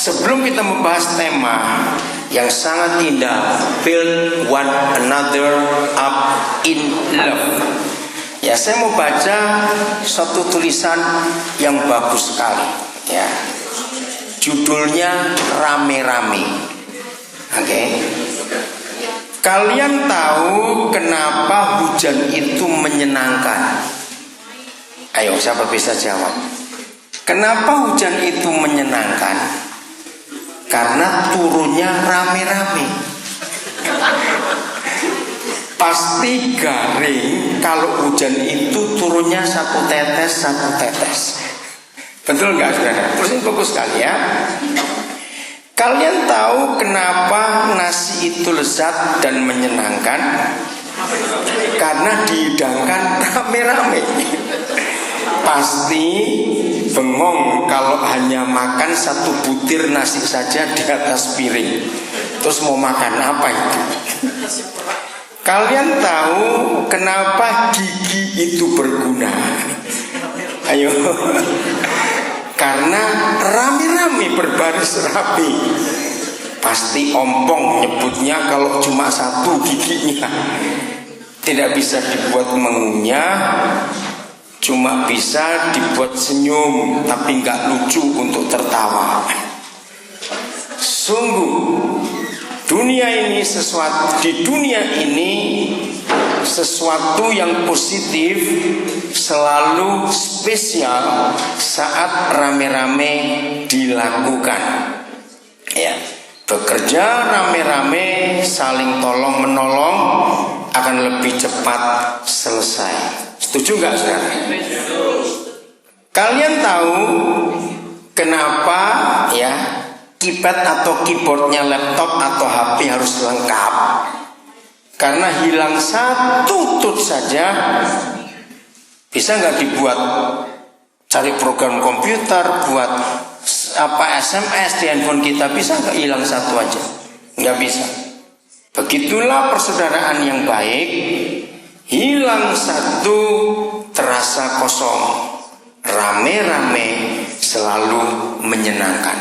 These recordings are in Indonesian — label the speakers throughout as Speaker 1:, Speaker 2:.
Speaker 1: sebelum kita membahas tema yang sangat indah, build one another up in love, ya saya mau baca satu tulisan yang bagus sekali, ya. Judulnya Rame-Rame. Oke. Kalian tahu kenapa hujan itu menyenangkan? Ayo, siapa bisa jawab? Kenapa hujan itu menyenangkan? Karena turunnya rame-rame. Pasti garing kalau hujan itu turunnya satu tetes. Betul nggak saudara? Terus ini bagus sekali ya. Kalian tahu kenapa nasi itu lezat dan menyenangkan? Karena dihidangkan rame-rame. Pasti bengong kalau hanya makan satu butir nasi saja di atas piring. Terus mau makan apa itu? Kalian tahu kenapa gigi itu berguna? Ayo. Karena rame-rame berbaris rapi. Pasti ompong nyebutnya kalau cuma satu giginya. Tidak bisa dibuat mengunyah, cuma bisa dibuat senyum, tapi nggak lucu untuk tertawa. Sungguh di dunia ini sesuatu yang positif selalu spesial saat rame-rame dilakukan. Ya, bekerja rame-rame, saling tolong menolong akan lebih cepat selesai. Setuju nggak saudara? Kalian tahu kenapa ya keypad atau keyboardnya laptop atau HP harus lengkap? Karena hilang satu tut saja bisa nggak dibuat cari program komputer, buat SMS di handphone kita, bisa nggak hilang satu aja? Nggak bisa. Begitulah persaudaraan yang baik, hilang satu terasa kosong, rame-rame selalu menyenangkan.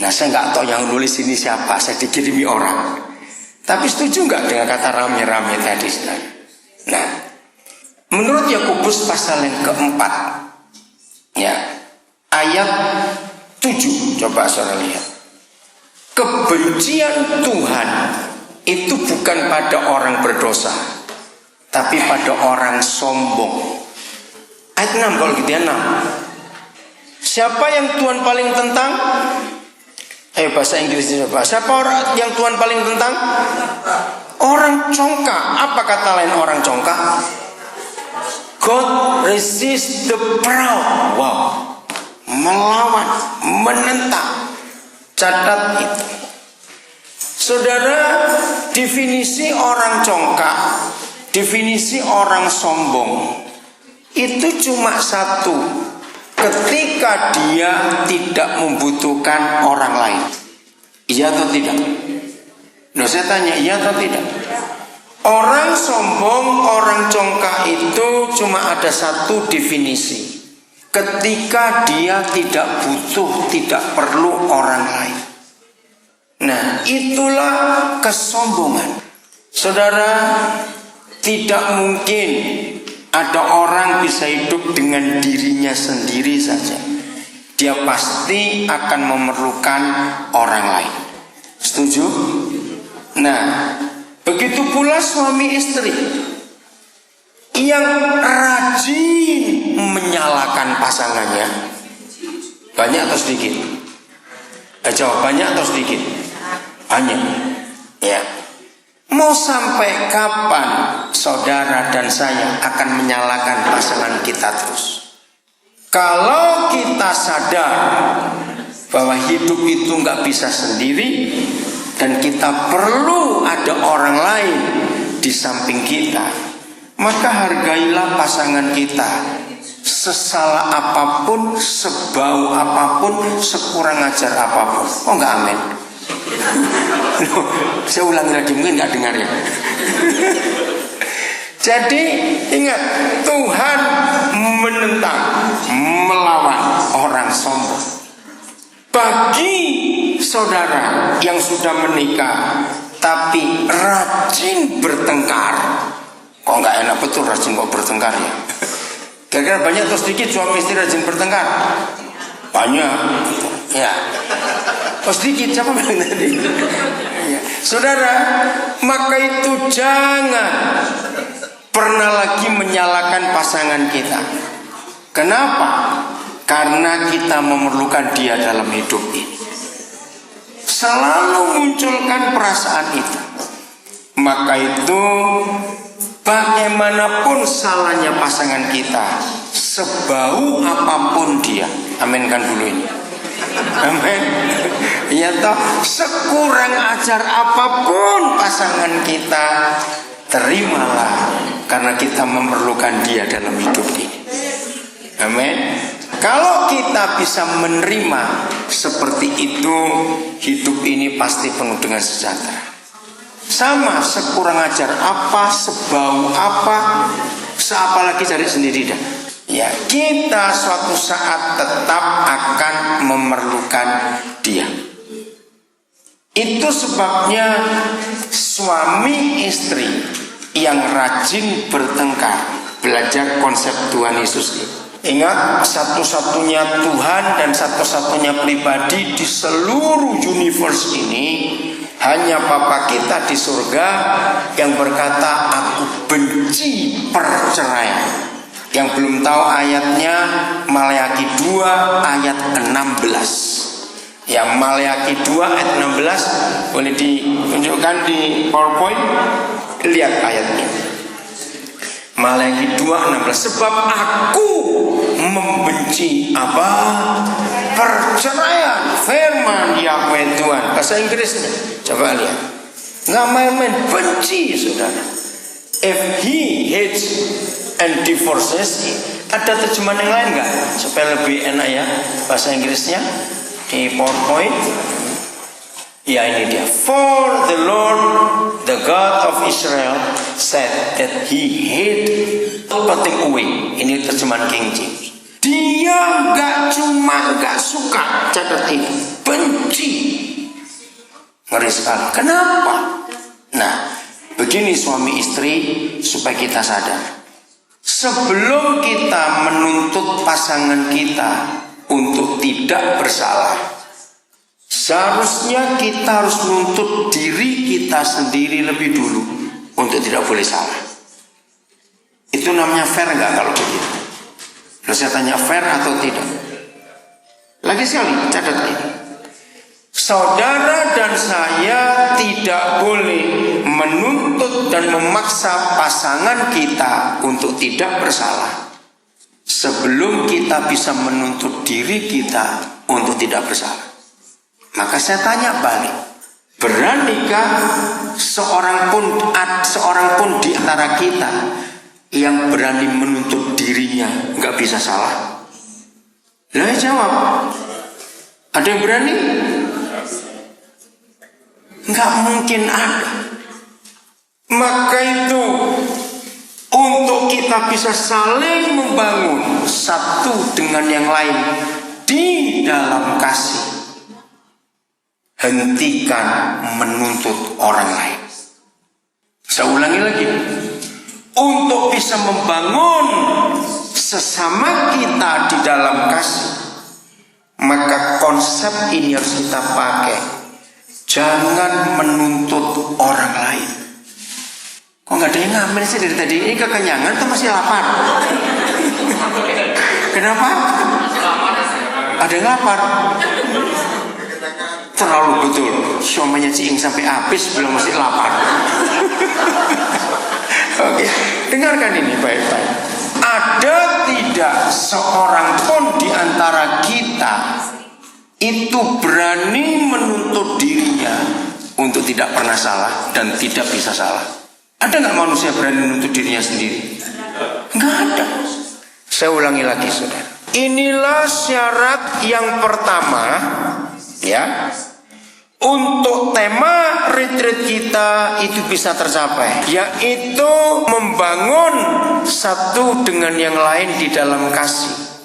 Speaker 1: Nah, saya nggak tahu yang nulis ini siapa, saya dikirimi orang. Tapi setuju nggak dengan kata rame-rame tadi? Nah, menurut Yakobus pasal yang keempat, ya, ayat 7, coba saudara lihat. Kebencian Tuhan itu bukan pada orang berdosa, tapi pada orang sombong. Ayat 6 kalau gitu ya, 6. Siapa yang Tuhan paling tentang? Ayo bahasa Inggrisnya coba. Siapa orang yang Tuhan paling tentang? Orang congkak. Apa kata lain orang congkak? God resist the proud. Wow. Melawan, menentang. Catat itu. Saudara, definisi orang congkak, definisi orang sombong itu cuma satu. Ketika dia tidak membutuhkan orang lain. Iya atau tidak? Nah, saya tanya, iya atau tidak? Orang sombong, orang congkak itu cuma ada satu definisi. Ketika dia tidak butuh, tidak perlu orang lain. Nah, itulah kesombongan. Saudara, tidak mungkin ada orang bisa hidup dengan dirinya sendiri saja. Dia pasti akan memerlukan orang lain. Setuju? Nah, begitu pula suami istri yang rajin menyalahkan pasangannya. Banyak atau sedikit? Jawab, banyak atau sedikit? Banyak. Ya. Mau sampai kapan saudara dan saya akan menyalahkan pasangan kita terus? Kalau kita sadar bahwa hidup itu nggak bisa sendiri dan kita perlu ada orang lain di samping kita, maka hargailah pasangan kita. Sesalah apapun, sebau apapun, sekurang ajar apapun. Oh nggak amin? Saya ulangi lagi, mungkin nggak dengar ya. Jadi ingat, Tuhan menentang, melawan orang sombong. Bagi saudara yang sudah menikah tapi rajin bertengkar, kok nggak enak betul rajin kok bertengkar ya? Kira-kira banyak atau sedikit suami istri rajin bertengkar? Banyak, ya. Oh sedikit, siapa bilang tadi? Ya. Saudara, maka itu jangan pernah lagi menyalahkan pasangan kita. Kenapa? Karena kita memerlukan dia dalam hidup ini. Selalu munculkan perasaan itu. Maka itu bagaimanapun salahnya pasangan kita, sebau apapun dia, aminkan dulu ini. Amin. Ya toh, sekurang ajar apapun pasangan kita, terimalah karena kita memerlukan dia dalam hidup ini. Amin. Kalau kita bisa menerima seperti itu, hidup ini pasti penuh dengan sejahtera. Sama sekurang ajar apa, sebau apa, seapa lagi cari sendiri dah. Ya, kita suatu saat tetap akan memerlukan dia. Itu sebabnya suami istri yang rajin bertengkar, belajar konsep Tuhan Yesus ini. Ingat, satu-satunya Tuhan dan satu-satunya pribadi di seluruh universe ini hanya Bapa kita di surga yang berkata, aku benci perceraian. Yang belum tahu ayatnya, Maleakhi 2 ayat 16. Yang Maleakhi 2 ayat 16 boleh ditunjukkan di PowerPoint. Lihat ayatnya. Maleakhi 2:16. Sebab aku membenci apa? Perceraian. Firman Yahweh Tuhan. Bahasa Inggrisnya. Coba lihat. Nggak main-main, benci saudara. If he hates and divorces. Ada terjemahan yang lain nggak? Supaya lebih enak ya bahasa Inggrisnya di PowerPoint. Ya ini dia. For the Lord, the God of Israel said that he hate putting away. Ini terjemahan King James. Dia nggak suka, catat ini, benci. Ngeri sekali. Kenapa? Nah, begini suami istri supaya kita sadar. Sebelum kita menuntut pasangan kita untuk tidak bersalah, seharusnya kita harus menuntut diri kita sendiri lebih dulu untuk tidak boleh salah. Itu namanya fair nggak kalau begitu? Lalu saya tanya, fair atau tidak? Lagi sekali, catat ini. Saudara dan saya tidak boleh menuntut dan memaksa pasangan kita untuk tidak bersalah sebelum kita bisa menuntut diri kita untuk tidak bersalah. Maka saya tanya balik, beranikah seorang pun di antara kita yang berani menuntut dirinya nggak bisa salah? Lah jawab, ada yang berani? Nggak mungkin ada. Maka itu untuk kita bisa saling membangun satu dengan yang lain di dalam kasih, hentikan menuntut orang lain. Saya ulangi lagi, untuk bisa membangun sesama kita di dalam kasih, maka konsep ini harus kita pakai. Jangan menuntut orang lain. Kok nggak ada yang ngamen sih dari tadi? Ini kekenyangan atau masih lapar? Kenapa? Ada yang lapar? Terlalu betul. Siomanya ciing sampai habis belum masih lapar. Oke, dengarkan ini baik-baik. Ada tidak seorang pun di antara kita itu berani menuntut dirinya untuk tidak pernah salah dan tidak bisa salah? Ada nggak manusia berani menuntut dirinya sendiri? Nggak ada. Saya ulangi lagi, saudara. Inilah syarat yang pertama, ya, untuk tema retreat kita itu bisa tercapai, yaitu membangun satu dengan yang lain di dalam kasih.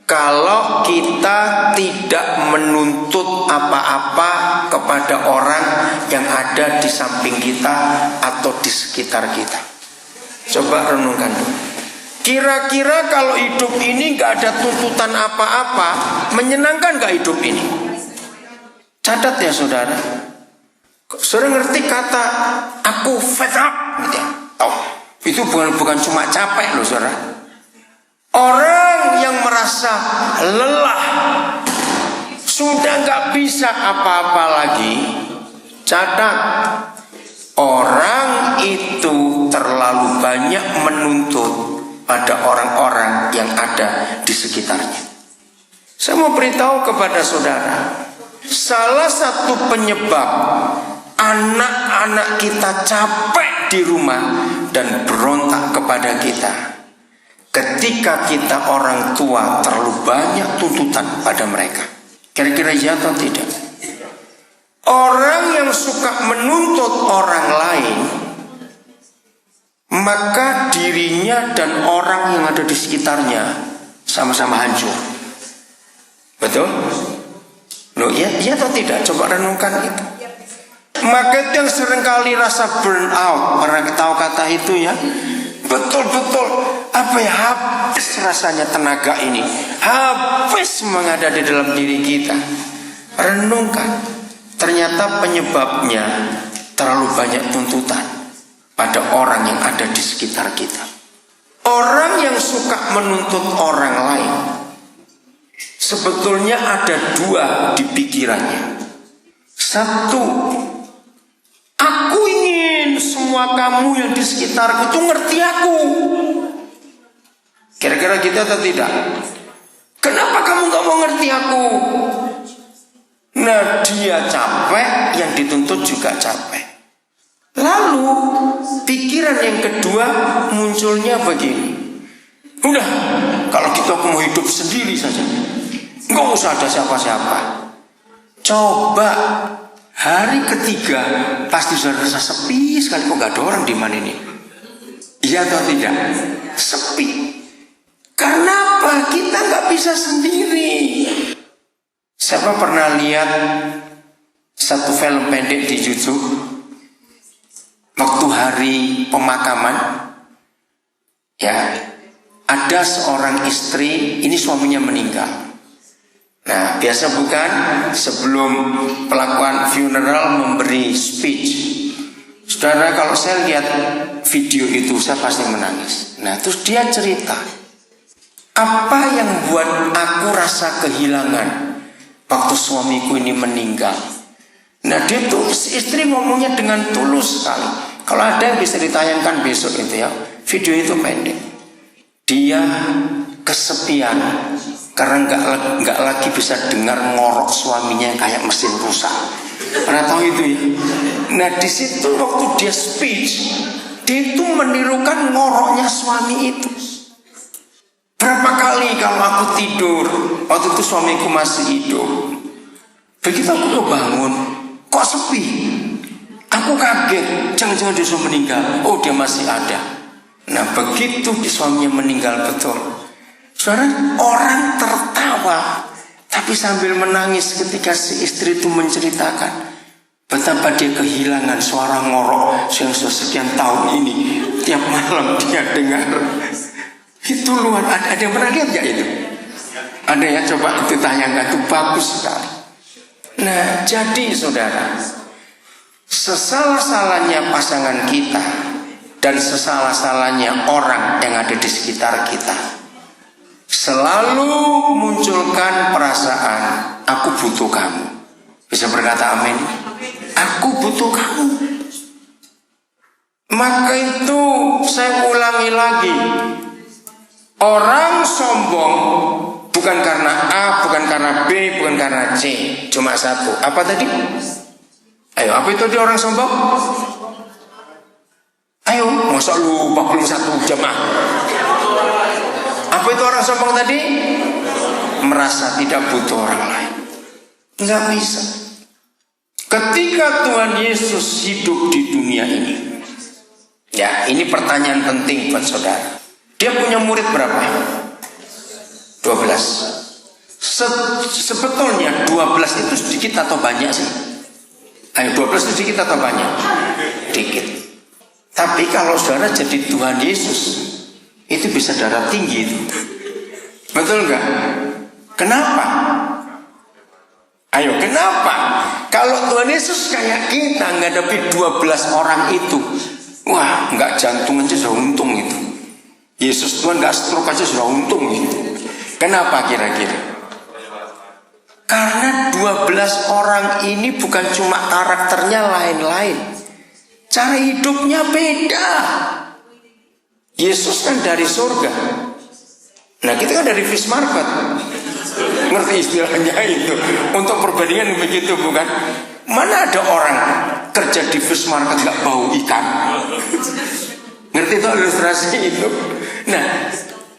Speaker 1: Kalau kita tidak menuntut apa-apa kepada orang yang ada di samping kita atau di sekitar kita. Coba renungkan dulu. Kira-kira kalau hidup ini gak ada tuntutan apa-apa, menyenangkan gak hidup ini? Catat ya saudara. Saudara ngerti kata aku fed up gitu ya? Oh, itu bukan cuma capek loh saudara. Orang yang merasa lelah, sudah gak bisa apa-apa lagi, catat, orang itu terlalu banyak menuntut pada orang-orang yang ada di sekitarnya. Saya mau beritahu kepada saudara, salah satu penyebab anak-anak kita capek di rumah dan berontak kepada kita, ketika kita orang tua terlalu banyak tuntutan pada mereka. Kira-kira ya atau tidak? Orang yang suka menuntut orang lain, maka dirinya dan orang yang ada di sekitarnya sama-sama hancur. Betul? Loh, iya atau tidak? Coba renungkan itu. Maka itu yang seringkali rasa burn out. Pernah tahu kata itu ya? Betul-betul apa ya, habis rasanya tenaga ini, habis mengada di dalam diri kita. Renungkan, ternyata penyebabnya terlalu banyak tuntutan pada orang yang ada di sekitar kita. Orang yang suka menuntut orang lain, sebetulnya ada dua di pikirannya. Satu, aku ingin semua kamu yang di sekitarku tuh ngerti aku. Kira-kira gitu atau tidak? Kenapa kamu gak mau ngerti aku? Nah, dia capek, yang dituntut juga capek. Lalu pikiran yang kedua munculnya begini. Udah, kalau gitu aku mau hidup sendiri saja, gak usah ada siapa-siapa. Coba hari ketiga pasti sudah rasa sepi sekali. Kok gak ada orang di mana ini? Iya atau tidak? Sepi. Karena apa? Kita gak bisa sendiri. Siapa pernah lihat satu film pendek di YouTube waktu hari pemakaman? Ya, ada seorang istri, ini suaminya meninggal. Nah, biasa bukan sebelum pelakuan funeral memberi speech. Saudara, kalau saya lihat video itu saya pasti menangis. Nah, terus dia cerita, apa yang buat aku rasa kehilangan waktu suamiku ini meninggal. Nah, dia tuh istri ngomongnya dengan tulus sekali. Kalau ada yang bisa ditayangkan besok itu ya, video itu pendek. Dia kesepian karena nggak lagi bisa dengar ngorok suaminya yang kayak mesin rusak. Pernah tahu itu ya? Nah, di situ waktu dia speech, dia itu menirukan ngoroknya suami itu. Berapa kali kalau aku tidur, waktu itu suamiku masih hidup, begitu aku bangun, kok sepi? Aku kaget, jangan-jangan dia sudah meninggal. Oh, dia masih ada. Nah, begitu suaminya meninggal betul, saudara, orang tertawa tapi sambil menangis ketika si istri itu menceritakan betapa dia kehilangan suara ngorok yang sudah sekian tahun ini tiap malam dia dengar. Itu luar, ada yang pernah lihat gak itu? Ada ya, coba itu tayangkan, itu bagus sekali. Nah, jadi saudara, sesalah-salahnya pasangan kita dan sesalah-salahnya orang yang ada di sekitar kita selalu munculkan perasaan aku butuh kamu. Bisa berkata amin? Aku butuh kamu. Maka itu saya ulangi lagi, orang sombong bukan karena A, bukan karena B, bukan karena C, cuma satu. Apa tadi? Ayo, apa itu dia orang sombong? Ayo, masa lupa belum satu jamaah? Apa itu orang sombong tadi? Merasa tidak butuh orang lain. Nggak bisa. Ketika Tuhan Yesus hidup di dunia ini, ya, ini pertanyaan penting buat saudara. Dia punya murid berapa? 12. Sebetulnya 12 itu sedikit atau banyak sih? Ayo 12 itu dikit atau banyak? Dikit. Tapi kalau saudara jadi Tuhan Yesus, itu bisa darah tinggi itu. Betul nggak? Kenapa? Ayo, kenapa? Kalau Tuhan Yesus kayak kita menghadapi 12 orang itu, wah, nggak jantung aja sudah untung itu. Yesus Tuhan nggak stroke aja sudah untung itu. Kenapa kira-kira? Karena 12 orang ini bukan cuma karakternya lain-lain, cara hidupnya beda. Yesus kan dari surga. Nah, kita kan dari fish market. Ngerti istilahnya itu? Untuk perbandingan begitu bukan? Mana ada orang kerja di fish market gak bau ikan? Ngerti itu ilustrasi itu? Nah,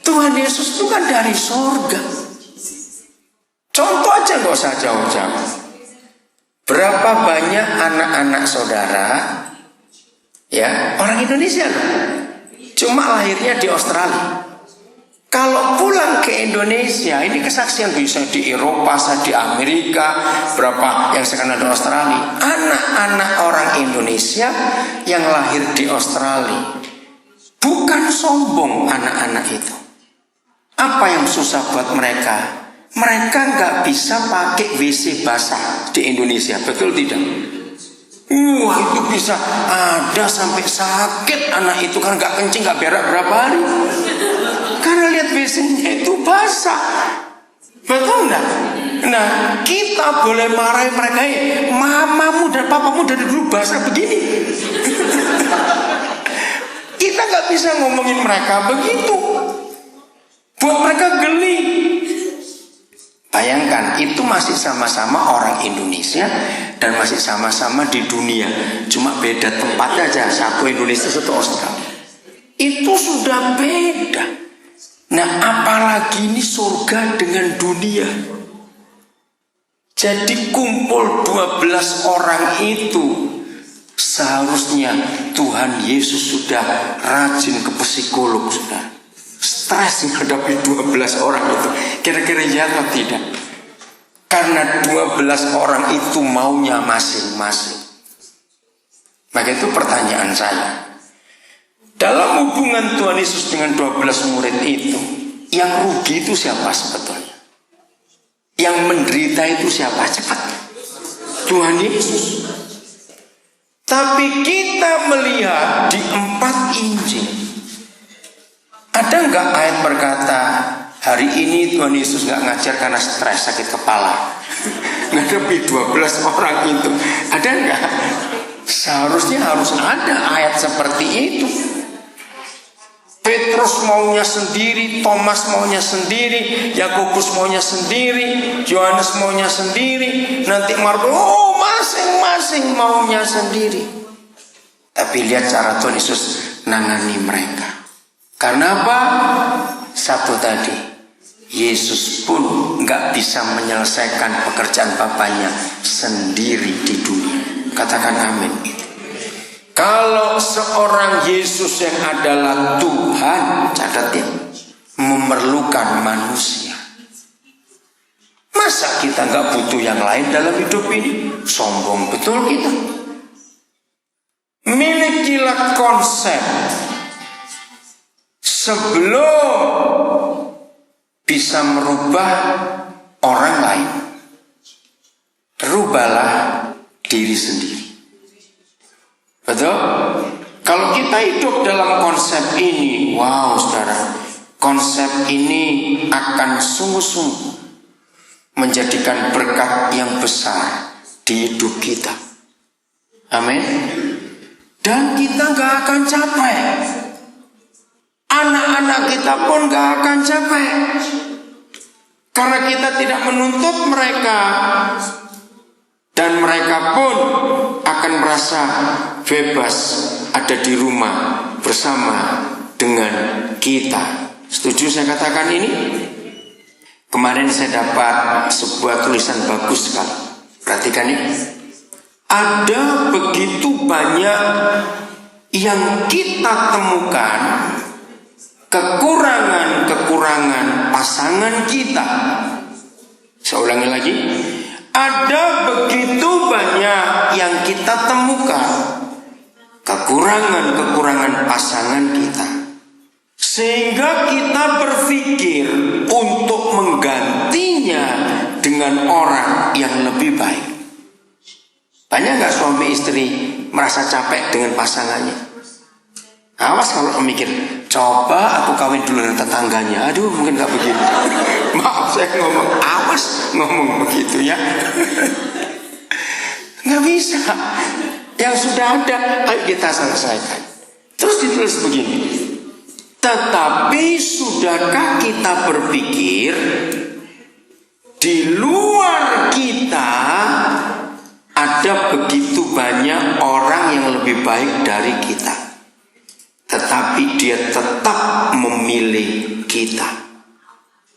Speaker 1: Tuhan Yesus itu kan dari surga. Contoh aja gak usah jauh-jauh. Berapa banyak anak-anak saudara, ya, orang Indonesia loh, cuma lahirnya di Australia. Kalau pulang ke Indonesia, ini kesaksian bisa di Eropa, di Amerika, berapa yang sekarang ada di Australia. Anak-anak orang Indonesia yang lahir di Australia, bukan sombong anak-anak itu. Apa yang susah buat mereka? Mereka nggak bisa pakai WC basah di Indonesia, betul tidak? Wah, itu bisa ada sampai sakit anak itu kan nggak kencing, nggak berak berapa hari. Karena lihat WC-nya itu basah, betul nggak? Nah, kita boleh marahin mereka, mamamu dan papamu dari dulu basah begini. Kita nggak bisa ngomongin mereka begitu, buat mereka geli. Bayangkan, itu masih sama-sama orang Indonesia dan masih sama-sama di dunia. Cuma beda tempat aja, satu Indonesia, satu Australia. Itu sudah beda. Nah, apalagi ini surga dengan dunia. Jadi kumpul 12 orang itu, seharusnya Tuhan Yesus sudah rajin ke psikolog, sudah stres menghadapi 12 orang itu. Kira-kira ya atau tidak? Karena 12 orang itu maunya masing-masing. Maka itu pertanyaan saya. Dalam hubungan Tuhan Yesus dengan 12 murid itu, yang rugi itu siapa sebetulnya? Yang menderita itu siapa? Cepat. Tuhan Yesus. Tapi kita melihat di 4 Injil, ada nggak ayat berkata, hari ini Tuhan Yesus nggak ngajar karena stres, sakit kepala, ngadepi 12 orang itu? Ada nggak? Seharusnya harus ada ayat seperti itu. Petrus maunya sendiri, Thomas maunya sendiri, Yakobus maunya sendiri, Yohanes maunya sendiri, nanti Markus, masing-masing maunya sendiri. Tapi lihat cara Tuhan Yesus nangani mereka. Karena apa? Satu tadi, Yesus pun nggak bisa menyelesaikan pekerjaan Bapaknya sendiri di dunia. Katakan amin. Kalau seorang Yesus yang adalah Tuhan, catat ya, memerlukan manusia. Masa kita nggak butuh yang lain dalam hidup ini? Sombong betul kita. Milikilah konsep sebelum bisa merubah orang lain, rubahlah diri sendiri. Betul? Kalau kita hidup dalam konsep ini, wow saudara, konsep ini akan sungguh-sungguh menjadikan berkat yang besar di hidup kita. Amin. Dan kita gak akan capek. Anak-anak kita pun gak akan capek. Karena kita tidak menuntut mereka. Dan mereka pun akan merasa bebas ada di rumah bersama dengan kita. Setuju saya katakan ini? Kemarin saya dapat sebuah tulisan bagus sekali. Perhatikan ini. Ada begitu banyak yang kita temukan kekurangan-kekurangan pasangan kita. Saya ulangi lagi. Ada begitu banyak yang kita temukan kekurangan-kekurangan pasangan kita, sehingga kita berpikir untuk menggantinya dengan orang yang lebih baik. Banyak nggak suami istri merasa capek dengan pasangannya? Awas kalau mikir, coba aku kawin dulu dengan tetangganya. Aduh, mungkin nggak begitu. Maaf saya ngomong, awas ngomong begitu ya. Nggak bisa. Yang sudah ada, ayo kita selesaikan. Terus ditulis begini. Tetapi sudahkah kita berpikir di luar kita ada begitu banyak orang yang lebih baik dari kita, tetapi dia tetap memilih kita.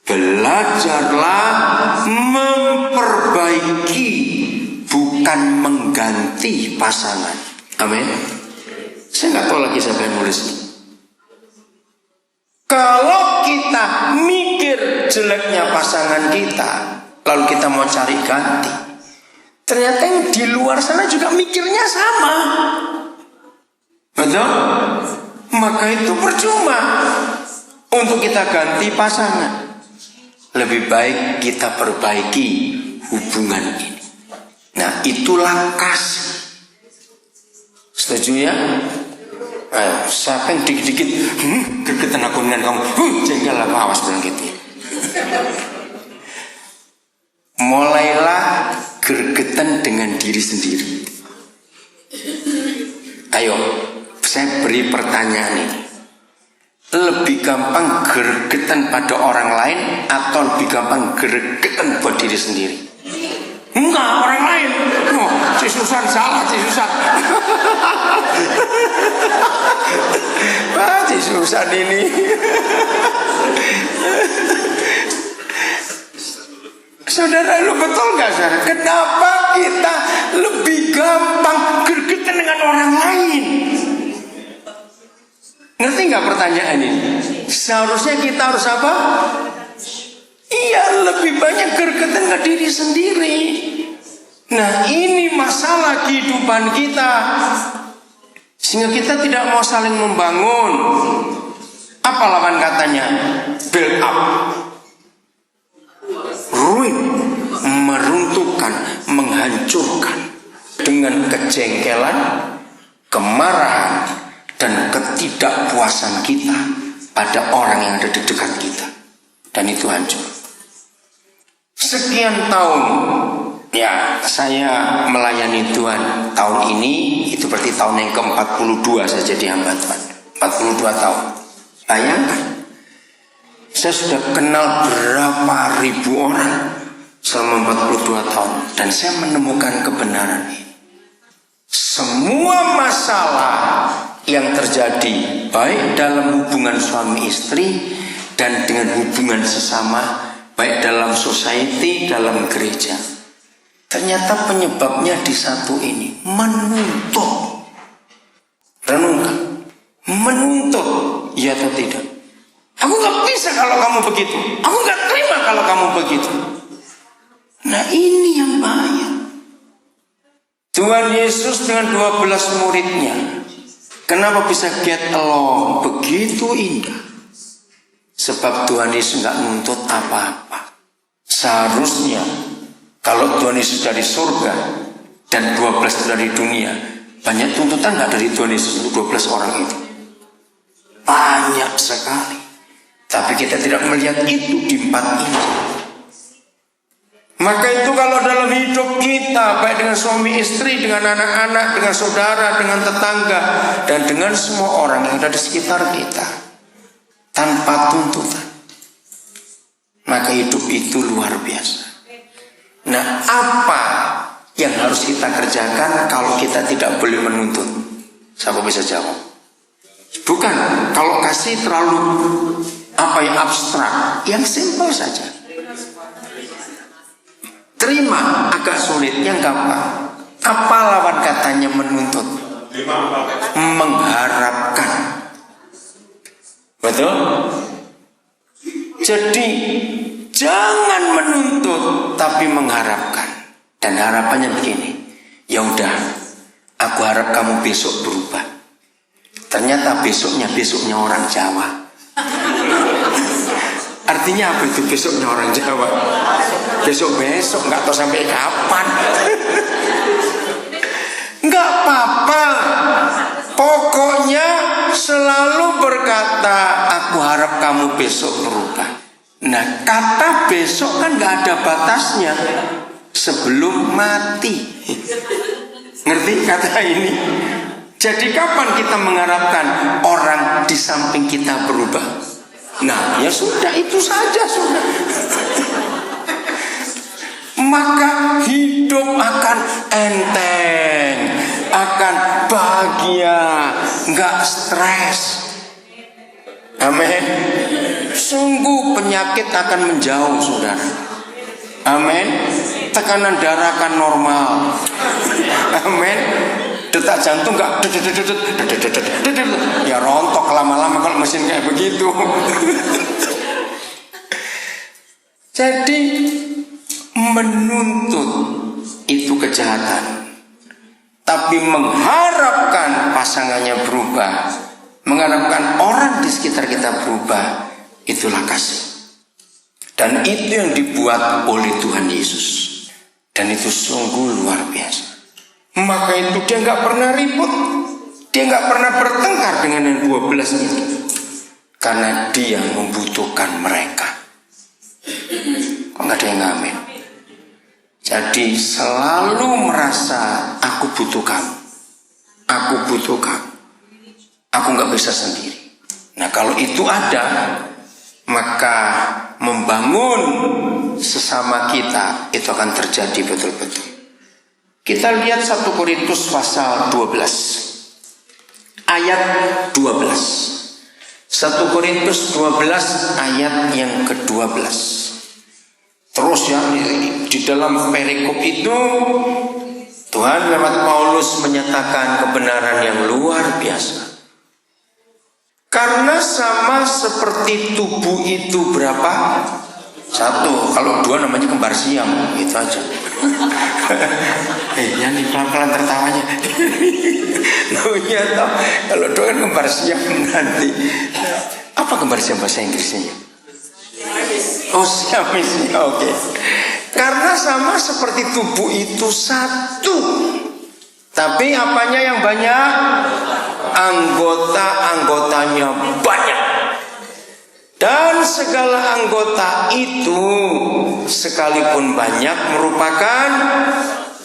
Speaker 1: Belajarlah memperbaiki, bukan mengganti pasangan. Amin. Saya nggak tahu lagi siapa yang nulis. Kalau kita mikir jeleknya pasangan kita, lalu kita mau cari ganti, ternyata yang di luar sana juga mikirnya sama. Betul? Maka itu percuma untuk kita ganti pasangan. Lebih baik kita perbaiki hubungan ini. Nah, itulah kasih. Setuju ya? Ayo, siapa yang dikit-dikit gergetan aku dengan kamu, jengkel apa, awas bilang gitu. Mulailah gergetan dengan diri sendiri. Ayo, saya beri pertanyaan ini. Lebih gampang gergetan pada orang lain atau lebih gampang gergetan buat diri sendiri? Enggak, orang lain. Oh, si Susan salah, si Susan. Si Susan ini. Saudara, lu betul gak saudara? Kenapa kita lebih gampang gergetan dengan orang lain? Ngerti gak pertanyaan ini? Seharusnya kita harus apa? Iya, lebih banyak gergetan ke diri sendiri. Nah, ini masalah kehidupan kita, sehingga kita tidak mau saling membangun. Apa lawan katanya? Build up, ruin, meruntuhkan, menghancurkan dengan kejengkelan, kemarahan, dan ketidakpuasan kita pada orang yang ada di dekat kita. Dan itu hancur. Sekian tahun ya saya melayani Tuhan. Tahun ini itu berarti tahun yang ke-42 saya jadi hamba Tuhan. 42 tahun. Bayangkan, saya sudah kenal berapa ribu orang selama 42 tahun, dan saya menemukan kebenaran ini. Semua masalah yang terjadi baik dalam hubungan suami istri dan dengan hubungan sesama, baik dalam society, dalam gereja, ternyata penyebabnya di satu ini, menuntut. Renungkan, menuntut, ya atau tidak? Aku gak bisa kalau kamu begitu, aku gak terima kalau kamu begitu. Nah, ini yang bahaya. Tuhan Yesus dengan 12 muridnya, kenapa bisa get along begitu indah? Sebab Tuhan Yesus gak nuntut apa-apa. Seharusnya kalau Tuhan Yesus dari surga dan 12 dari dunia, banyak tuntutan gak dari Tuhan Yesus untuk 12 orang itu? Banyak sekali. Tapi kita tidak melihat itu di 4 ini. Maka itu kalau dalam hidup kita, baik dengan suami istri, dengan anak-anak, dengan saudara, dengan tetangga, dan dengan semua orang yang ada di sekitar kita, tanpa tuntutan, maka hidup itu luar biasa. Nah, apa yang harus kita kerjakan kalau kita tidak boleh menuntut? Siapa bisa jawab? Bukan, kalau kasih terlalu abstrak, yang simpel saja. Terima agak sulit, yang gampang. Apa lawan katanya menuntut? Mengharapkan. Betul? Jadi jangan menuntut tapi mengharapkan. Dan harapannya begini, ya udah, kamu besok berubah. Ternyata besoknya orang Jawa. Artinya apa itu besoknya orang Jawa? Besok nggak tahu sampai kapan. Nggak apa-apa. Pokoknya selalu berkata, aku harap kamu besok berubah. Nah, kata besok kan nggak ada batasnya. Sebelum mati. Ngerti kata ini? Jadi kapan kita mengharapkan orang di samping kita berubah? Nah, ya sudah, itu saja sudah. Maka hidup akan enteng, akan bahagia, nggak stres. Amin. Sungguh penyakit akan menjauh, saudara. Amin. Tekanan darah akan normal. Amin. Detak jantung nggak ya rontok lama-lama kalau mesin kayak begitu. Jadi menuntut itu kejahatan, tapi mengharapkan pasangannya berubah, mengharapkan orang di sekitar kita berubah, itulah kasih. Dan itu yang dibuat oleh Tuhan Yesus. Dan itu sungguh luar biasa. Maka itu dia nggak pernah ribut, dia nggak pernah bertengkar dengan yang 12 ini, karena dia membutuhkan mereka. Kok nggak ada yang ngamen? Jadi selalu merasa aku butuh kamu, aku butuh kamu, aku nggak bisa sendiri. Nah kalau itu ada, maka membangun sesama kita itu akan terjadi betul-betul. Kita lihat 1 Korintus pasal 12 ayat 12. 1 Korintus 12 ayat yang ke-12. Terus ya, di dalam perikop itu Tuhan lewat Paulus menyatakan kebenaran yang luar biasa. Karena sama seperti tubuh itu berapa? 1. Kalau 2 namanya kembar siam. Itu aja. Ya nih pelan-pelan tertawanya. Iya toh. Kalau 2 kan kembar siam nanti. Apa kembar siam bahasa Inggrisnya? Oh siamis. Oke. Karena sama seperti tubuh itu 1, tapi apanya yang banyak? Anggota-anggotanya banyak. Dan segala anggota itu sekalipun banyak merupakan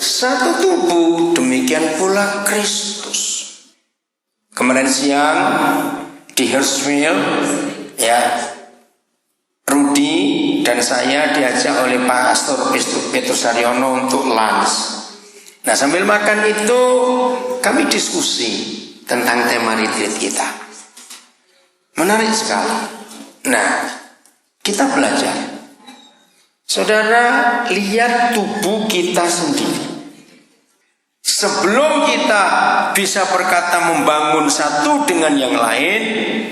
Speaker 1: satu tubuh. Demikian pula Kristus. Kemarin siang di Hersfield ya, Rudi dan saya diajak oleh Pastor Petrus Haryono untuk lunch. Nah sambil makan itu kami diskusi tentang tema retreat kita. Menarik sekali. Nah, kita belajar. Saudara, lihat tubuh kita sendiri. Sebelum kita bisa berkata membangun satu dengan yang lain,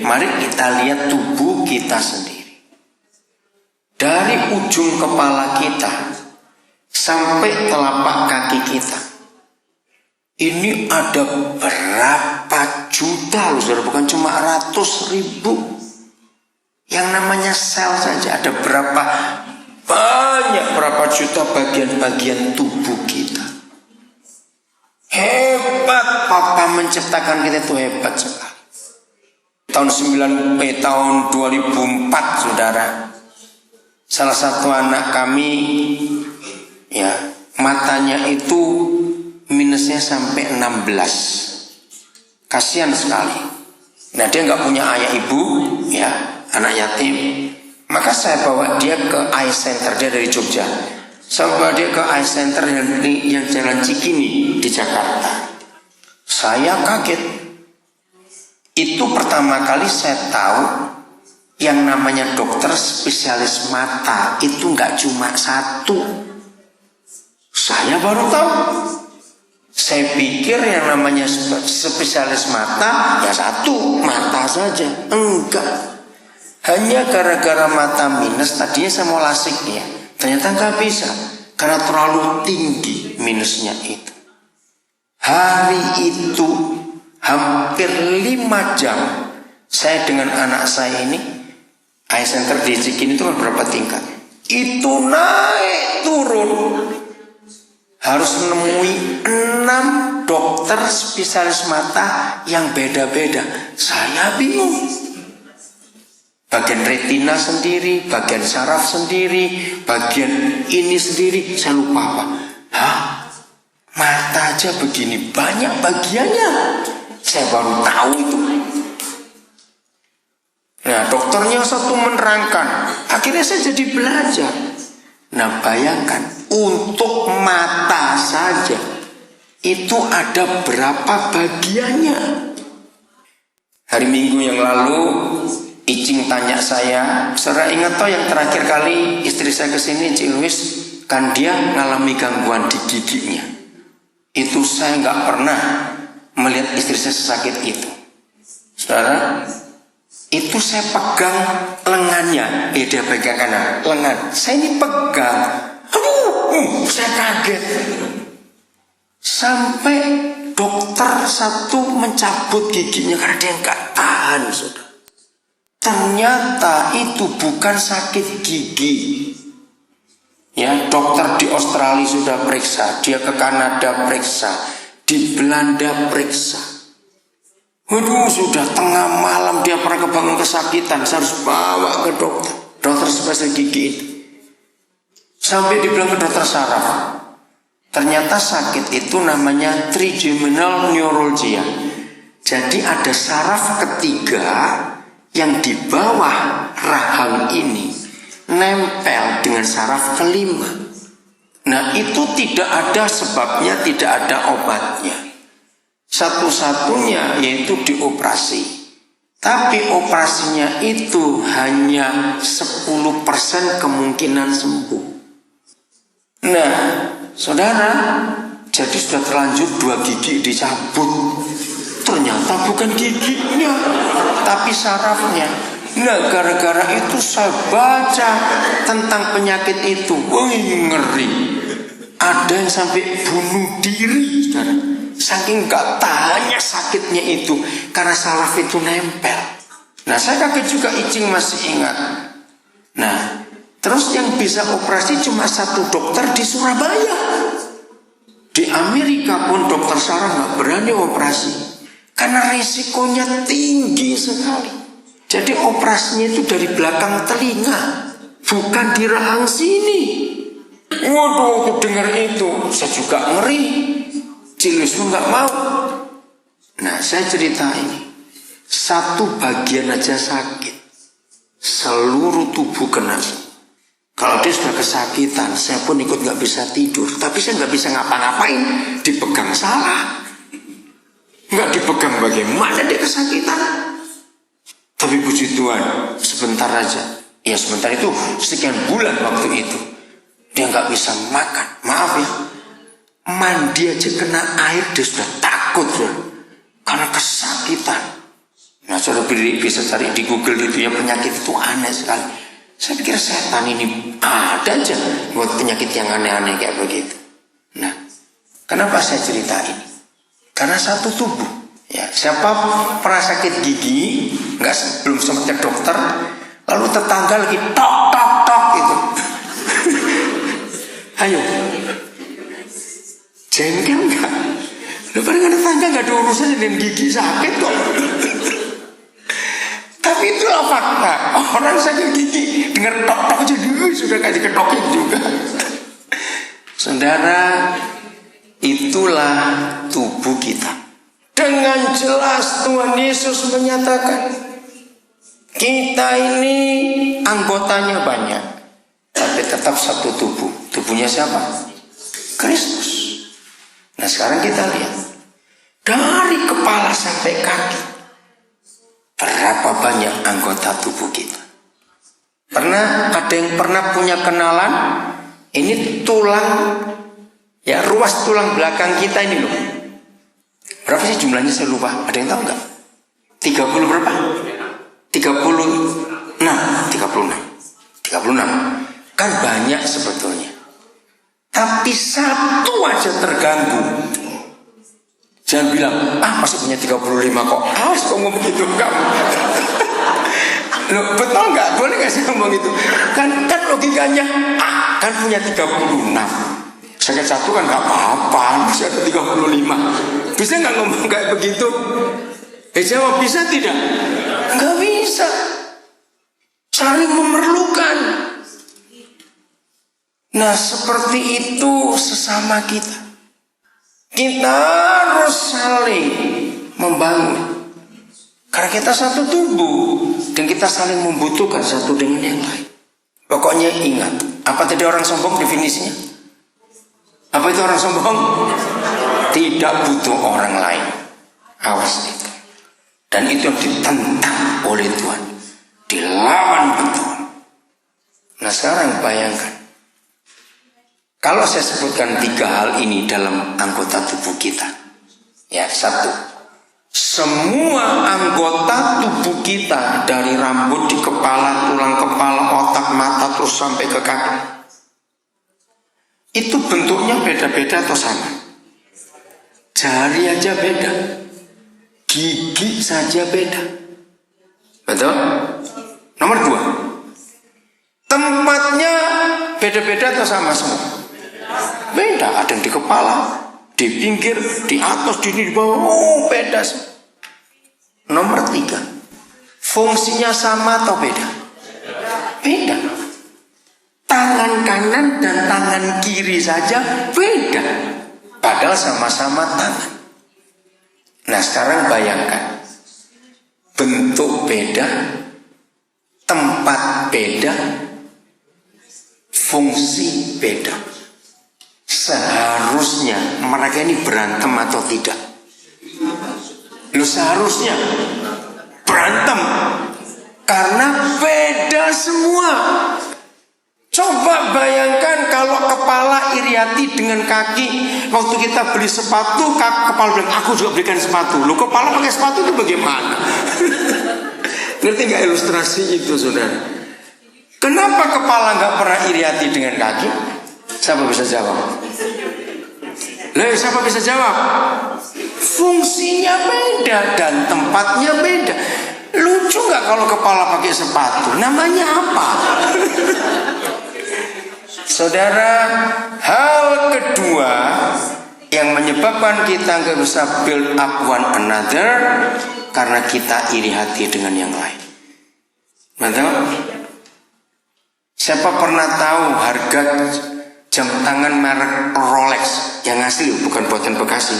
Speaker 1: mari kita lihat tubuh kita sendiri. Dari ujung kepala kita sampai telapak kaki kita. Ini ada berapa juta loh, saudara, bukan cuma ratus ribu. Yang namanya sel saja ada berapa banyak, berapa juta bagian-bagian tubuh kita. Hebat, Papa menciptakan kita itu hebat sekali. Tahun 2004, saudara, salah satu anak kami ya matanya itu minusnya sampai 16. Kasihan sekali. Nah dia nggak punya ayah ibu ya, anak yatim. Maka saya bawa dia ke eye center. Dia dari Jogja. Saya bawa dia ke eye center yang Jalan Cikini di Jakarta. Saya kaget. Itu pertama kali saya tahu yang namanya dokter spesialis mata itu nggak cuma 1. Saya baru tahu. Saya pikir yang namanya spesialis mata ya 1 mata saja. Enggak. Hanya gara-gara mata minus, tadinya saya mau lasik ya, ternyata nggak bisa karena terlalu tinggi minusnya itu. Hari itu hampir 5 jam saya dengan anak saya ini, eye center di Cikini itu kan berapa tingkat? Itu naik turun. Harus menemui 6 dokter spesialis mata yang beda-beda. Saya bingung. Bagian retina sendiri, bagian saraf sendiri, bagian ini sendiri. Saya lupa apa. Hah? Mata aja begini banyak bagiannya. Saya baru tahu itu. Nah, dokternya satu menerangkan. Akhirnya saya jadi belajar. Nah, bayangkan untuk mata saja itu ada berapa bagiannya. Hari Minggu yang lalu Icing tanya saya, saudara ingat toh yang terakhir kali istri saya kesini, Cik Luis, kan dia ngalami gangguan di giginya. Itu saya nggak pernah melihat istri saya sesakit itu. Saudara, itu saya pegang lengannya, dia pegang kanan, lengan. Saya ini pegang, saya kaget. Sampai dokter satu mencabut giginya karena dia nggak tahan, saudara. Ternyata itu bukan sakit gigi. Ya, dokter di Australia sudah periksa, dia ke Kanada periksa, di Belanda periksa. Waduh, sudah tengah malam dia pernah kebangun kesakitan, saya harus bawa ke dokter spesialis gigi itu. Sampai dibilang ke dokter saraf. Ternyata sakit itu namanya trigeminal neuralgia. Jadi ada saraf ketiga yang di bawah rahang ini nempel dengan saraf kelima. Nah, itu tidak ada sebabnya, tidak ada obatnya. Satu-satunya yaitu dioperasi. Tapi operasinya itu hanya 10% kemungkinan sembuh. Nah, saudara, jadi sudah terlanjur 2 gigi dicabut. Ternyata bukan giginya, tapi sarafnya. Nah, gara-gara itu saya baca tentang penyakit itu. Wih, ngeri. Ada yang sampai bunuh diri, saudara. Saking gak tahannya sakitnya itu karena saraf itu nempel. Nah, saya kaget juga, Icing masih ingat. Nah, terus yang bisa operasi cuma satu dokter di Surabaya. Di Amerika pun dokter saraf gak berani operasi karena risikonya tinggi sekali. Jadi operasinya itu dari belakang telinga, bukan di rahang sini. Waduh, aku dengar itu saya juga ngeri. Cilus pun gak mau. Nah, saya cerita ini. Satu bagian aja sakit, seluruh tubuh kena. Kalau dia sudah kesakitan, saya pun ikut gak bisa tidur. Tapi saya gak bisa ngapa-ngapain, dipegang salah. Gak dipegang bagaimana dia kesakitan. Tapi puji Tuhan, sebentar aja. Ya sebentar itu sekian bulan waktu itu. Dia gak bisa makan, maaf ya. Mandi aja kena air dia sudah takut, saudara, karena kesakitan. Nah, saudara bisa cari di Google itu ya, penyakit itu aneh sekali. Saya pikir setan ini ada aja buat penyakit yang aneh-aneh kayak begitu. Nah, kenapa saya cerita ini? Karena satu tubuh. Ya, siapa pernah sakit gigi, belum sempat ke dokter, lalu tetangga lagi tok tok tok gitu. Ayo. Jengkel enggak? Lu pada tetangga enggak ada urusan dengan gigi sakit kok. Tapi itulah fakta. Orang sakit gigi dengar tok-tok aja dulu sudah kayak diketokin juga. Saudara, itulah tubuh kita. Dengan jelas Tuhan Yesus menyatakan kita ini anggotanya banyak, tapi tetap satu tubuh. Tubuhnya siapa? Kristus. Nah, sekarang kita lihat dari kepala sampai kaki berapa banyak anggota tubuh kita. Ada yang pernah punya kenalan? Ini tulang, ya ruas tulang belakang kita ini loh. Berapa sih jumlahnya saya lupa. Ada yang tahu nggak? 30 berapa? 36. Kan banyak sebetulnya. Tapi satu aja terganggu, Jangan bilang, masih punya 35 kok. Ngomong begitu kamu. Loh, betul nggak? Boleh nggak sih ngomong itu? Kan logikanya, kan punya 36. Sakit satu kan nggak apa-apa, masih ada 35. Bisa nggak ngomong kayak begitu? Jawab, bisa tidak? Nggak bisa. Saling memerlukan. Nah, seperti itu sesama kita. Kita harus saling membangun. Karena kita satu tubuh dan kita saling membutuhkan satu dengan yang lain. Pokoknya ingat, apa tadi orang sombong definisinya? Apa itu orang sombong? Tidak butuh orang lain. Awas itu. Dan itu yang ditentang oleh Tuhan, dilawan betul. Nah, sekarang bayangkan, kalau saya sebutkan 3 hal ini dalam anggota tubuh kita. Ya, 1. Semua anggota tubuh kita, dari rambut di kepala, tulang kepala, otak, mata, terus sampai ke kaki, itu bentuknya beda-beda atau sama? Jari aja beda, gigi saja beda. Betul? Nomor 2, tempatnya beda-beda atau sama semua? Beda, ada yang di kepala, di pinggir, di atas, di bawah, beda. Nomor 3, fungsinya sama atau beda? Beda. Tangan kanan dan tangan kiri saja beda, padahal sama-sama tangan. Nah, sekarang bayangkan, bentuk beda, tempat beda, fungsi beda. Seharusnya mereka ini berantem atau tidak? Seharusnya berantem, karena beda semua. Coba bayangkan kalau kepala iri hati dengan kaki. Waktu kita beli sepatu, kepala bilang, aku juga belikan sepatu. Lu kepala pakai sepatu itu bagaimana? Ngerti gak ilustrasi itu, saudara? Kenapa kepala gak pernah iri hati dengan kaki? Siapa bisa jawab? Siapa bisa jawab? Fungsinya beda dan tempatnya beda. Lucu gak kalau kepala pakai sepatu? Namanya apa? Saudara, hal kedua yang menyebabkan kita gak bisa build up one another, karena kita iri hati dengan yang lain. Betul? Siapa pernah tahu harga jam tangan merek Rolex yang asli, bukan buatan Bekasi?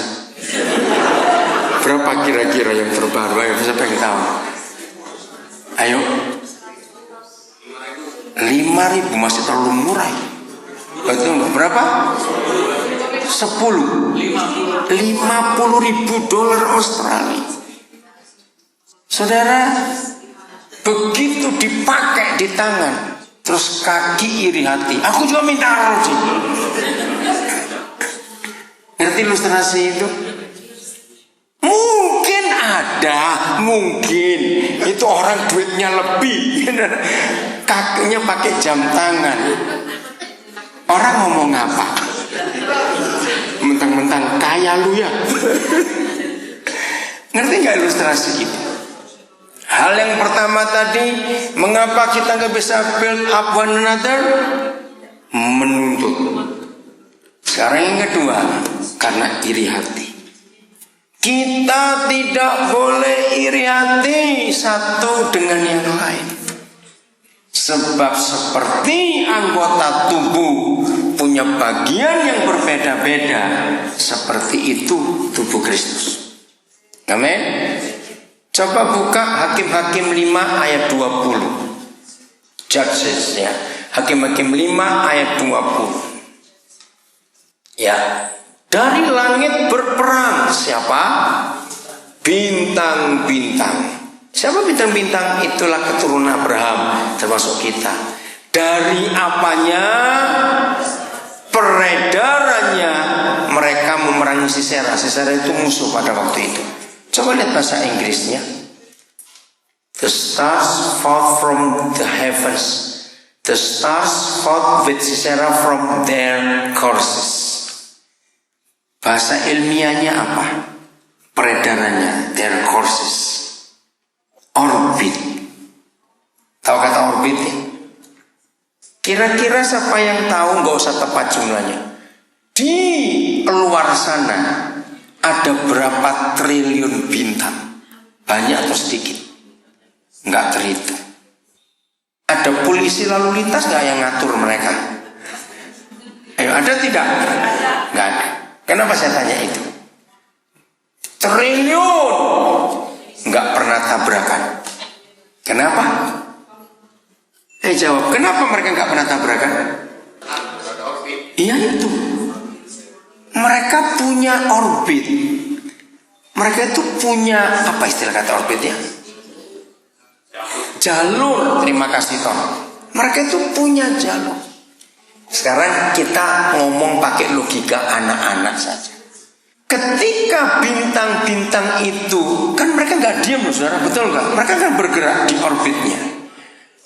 Speaker 1: Berapa kira-kira yang terbaru? Ayo, siapa yang tahu? Ayo. 5.000 masih terlalu murah. Betul nggak? Berapa? 50.000 dolar Australia. Saudara, begitu dipakai di tangan, terus kaki iri hati. Aku juga minta Rolex. Ngerti ilustrasi itu? Mungkin itu orang duitnya lebih, kakinya pakai jam tangan. Orang ngomong apa? Mentang-mentang kaya lu ya. Ngerti gak ilustrasi itu? Hal yang pertama tadi, mengapa kita gak bisa build up one another? Menuntut. Sekarang yang kedua, karena iri hati. Kita tidak boleh iri hati satu dengan yang lain. Sebab seperti anggota tubuh punya bagian yang berbeda-beda, seperti itu tubuh Kristus. Amin. Coba buka Hakim-Hakim 5 ayat 20. Judges, ya. Hakim-Hakim 5 ayat 20. Ya. Dari langit berperang siapa? Bintang-bintang. Siapa bintang-bintang? Itulah keturunan Abraham, termasuk kita. Dari apanya? Peredarannya mereka memerangi Sisera. Sisera itu musuh pada waktu itu. Coba lihat bahasa Inggrisnya. The stars fought from the heavens. The stars fought with Sisera from their courses. Bahasa ilmiahnya apa? peredarannya, their courses, orbit. Tahu kata orbit ya? Kira-kira siapa yang tahu, nggak usah tepat jumlahnya. Di luar sana ada berapa triliun bintang? Banyak atau sedikit? Nggak terhitung. Ada polisi lalu lintas nggak yang ngatur mereka? Ayo, ada tidak? Nggak ada. Kenapa saya tanya itu? Triliun nggak pernah tabrakan. Kenapa? Jawab, kenapa mereka nggak pernah tabrakan? Iya itu. Mereka punya orbit. Mereka itu punya apa istilah kata orbit ya? Jalur. Terima kasih Tom. Mereka itu punya jalur. Sekarang kita ngomong pakai logika anak-anak saja. Ketika bintang-bintang itu, kan mereka nggak diam loh saudara, betul nggak? Mereka kan bergerak di orbitnya.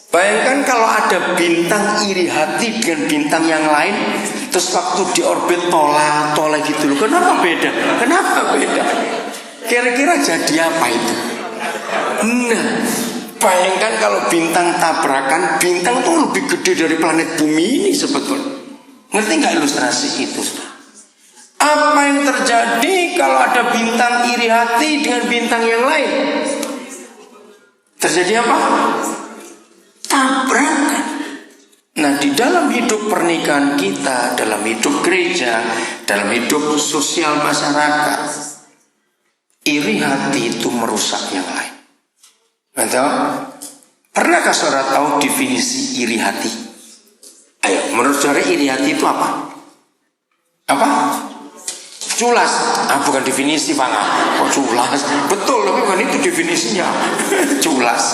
Speaker 1: Bayangkan kalau ada bintang iri hati dengan bintang yang lain, terus waktu di orbit tola gitu loh. Kenapa beda? Kenapa beda? Kira-kira jadi apa itu? Nah, bayangkan kalau bintang tabrakan, bintang itu lebih gede dari planet bumi ini sebetulnya. Ngerti nggak ilustrasi itu? Apa yang terjadi kalau ada bintang iri hati dengan bintang yang lain? Terjadi apa? Tabrakan. Nah, di dalam hidup pernikahan kita, dalam hidup gereja, dalam hidup sosial masyarakat, iri hati itu merusak yang lain. Betul? Pernahkah saudara tahu definisi iri hati? Ayo, menurut saudara iri hati itu apa? Apa? Culas. Bukan definisi Pak. Oh, culas. Betul, tapi bukan itu definisinya. Culas.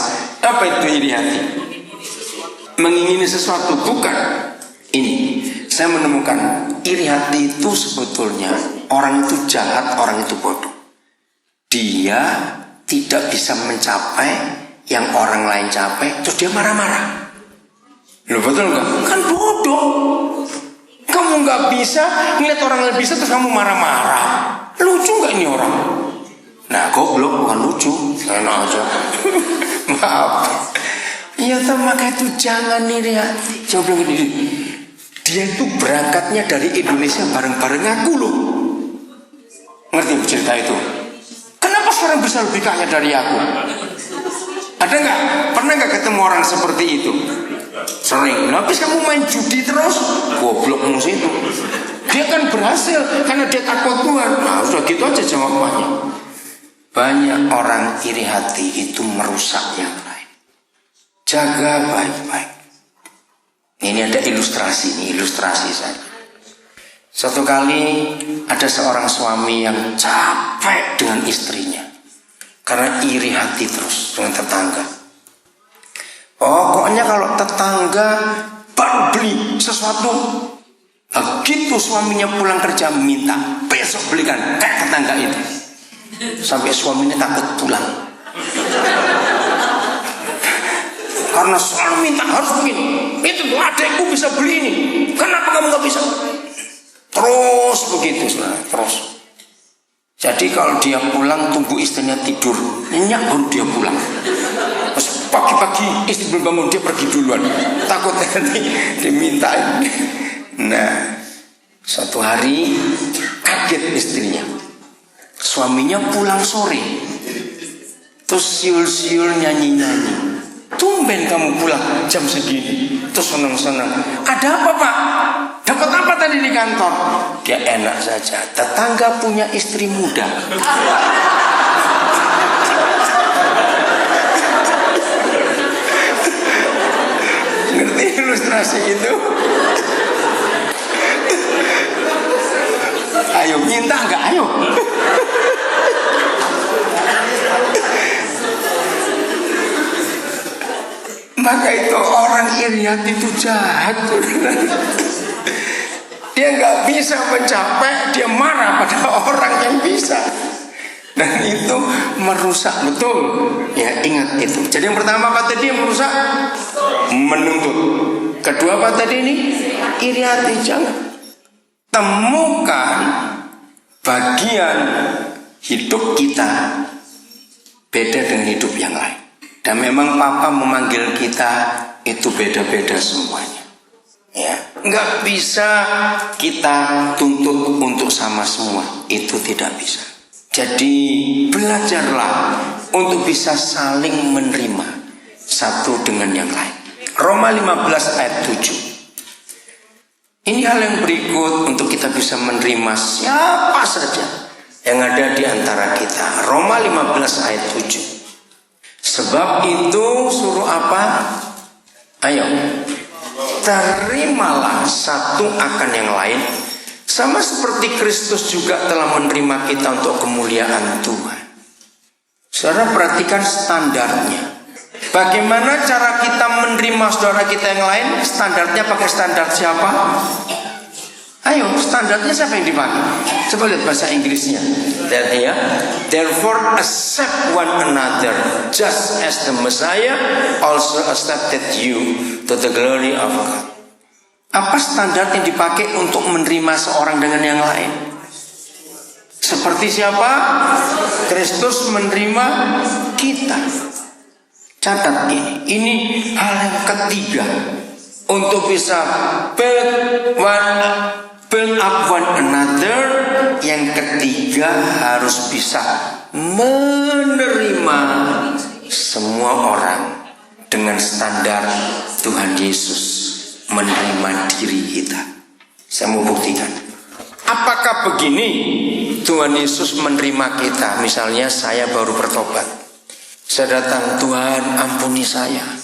Speaker 1: Apa itu iri hati? Mengingini sesuatu, bukan. Ini saya menemukan iri hati itu sebetulnya orang itu jahat, orang itu bodoh. Dia tidak bisa mencapai yang orang lain capai, terus dia marah-marah. Loh, betul nggak? Kan bodoh. Kamu nggak bisa ngeliat orang lain bisa terus kamu marah-marah. Lucu nggak ini orang? Nah, goblok, bukan lucu. Enak aja. Maaf. Ya, maka itu jangan iri hati. Coba bilang gini, dia itu berangkatnya dari Indonesia bareng-bareng aku loh. Ngerti cerita itu? Kenapa sekarang bisa lebih kaya dari aku? Ada nggak? Pernah nggak ketemu orang seperti itu? Sering. Habis kamu main judi terus, goblok mus itu. Dia kan berhasil karena dia takut Tuhan. Nah, sudah gitu aja jawabannya. Banyak orang iri hati itu merusak yang lain. Jaga baik-baik. Ini ada ilustrasi saja. Suatu kali ada seorang suami yang capek dengan istrinya karena iri hati terus dengan tetangga. Pokoknya kalau tetangga baru beli sesuatu, begitu suaminya pulang kerja minta besok belikan kayak tetangga itu. Sampai suaminya takut pulang. Karena selalu minta harus begini. Itu tuh adekku bisa beli ini. Kenapa kamu nggak bisa? Terus begitu, terus. Jadi kalau dia pulang tunggu istrinya tidur, nyenyak baru dia pulang. Terus pagi-pagi istri belum bangun dia pergi duluan. Takut nanti dimintain. Nah, suatu hari kaget istrinya. Suaminya pulang sore. Terus siul-siul nyanyi-nyanyi. Tumben kamu pulang jam segini. Terus senang-senang. Ada apa Pak? Dapat apa tadi di kantor? Dia enak saja. Tetangga punya istri muda. Ngerti ilustrasi itu? Ayo minta enggak? Ayo. Maka itu orang iri hati itu jahat. Dia nggak bisa mencapai, dia marah pada orang yang bisa. Dan itu merusak betul. Ya, ingat itu. Jadi yang pertama apa tadi yang merusak? Menuntut. Kedua apa tadi ini? Iri hati. Jangan. Temukan bagian hidup kita beda dengan hidup yang lain. Dan memang Papa memanggil kita itu beda-beda semuanya. Ya, nggak bisa kita tuntut untuk sama semua. Itu tidak bisa. Jadi belajarlah untuk bisa saling menerima satu dengan yang lain. Roma 15 ayat 7. Ini hal yang berikut untuk kita bisa menerima siapa saja yang ada di antara kita. Roma 15 ayat 7. Sebab itu suruh apa? Ayo, terimalah satu akan yang lain, sama seperti Kristus juga telah menerima kita untuk kemuliaan Tuhan. Saudara perhatikan standarnya. Bagaimana cara kita menerima saudara kita yang lain? Standarnya pakai standar siapa? Ayo, standarnya siapa yang dipakai? Coba lihat bahasa Inggrisnya. Lihat ya. Therefore accept one another, just as the Messiah also accepted you to the glory of God. Apa standar yang dipakai untuk menerima seorang dengan yang lain? Seperti siapa? Kristus menerima kita. Catat ini hal yang ketiga untuk bisa build up one another. Yang ketiga harus bisa menerima semua orang dengan standar Tuhan Yesus menerima diri kita. Saya mau buktikan. Apakah begini Tuhan Yesus menerima kita? Misalnya saya baru bertobat, saya datang, Tuhan ampuni saya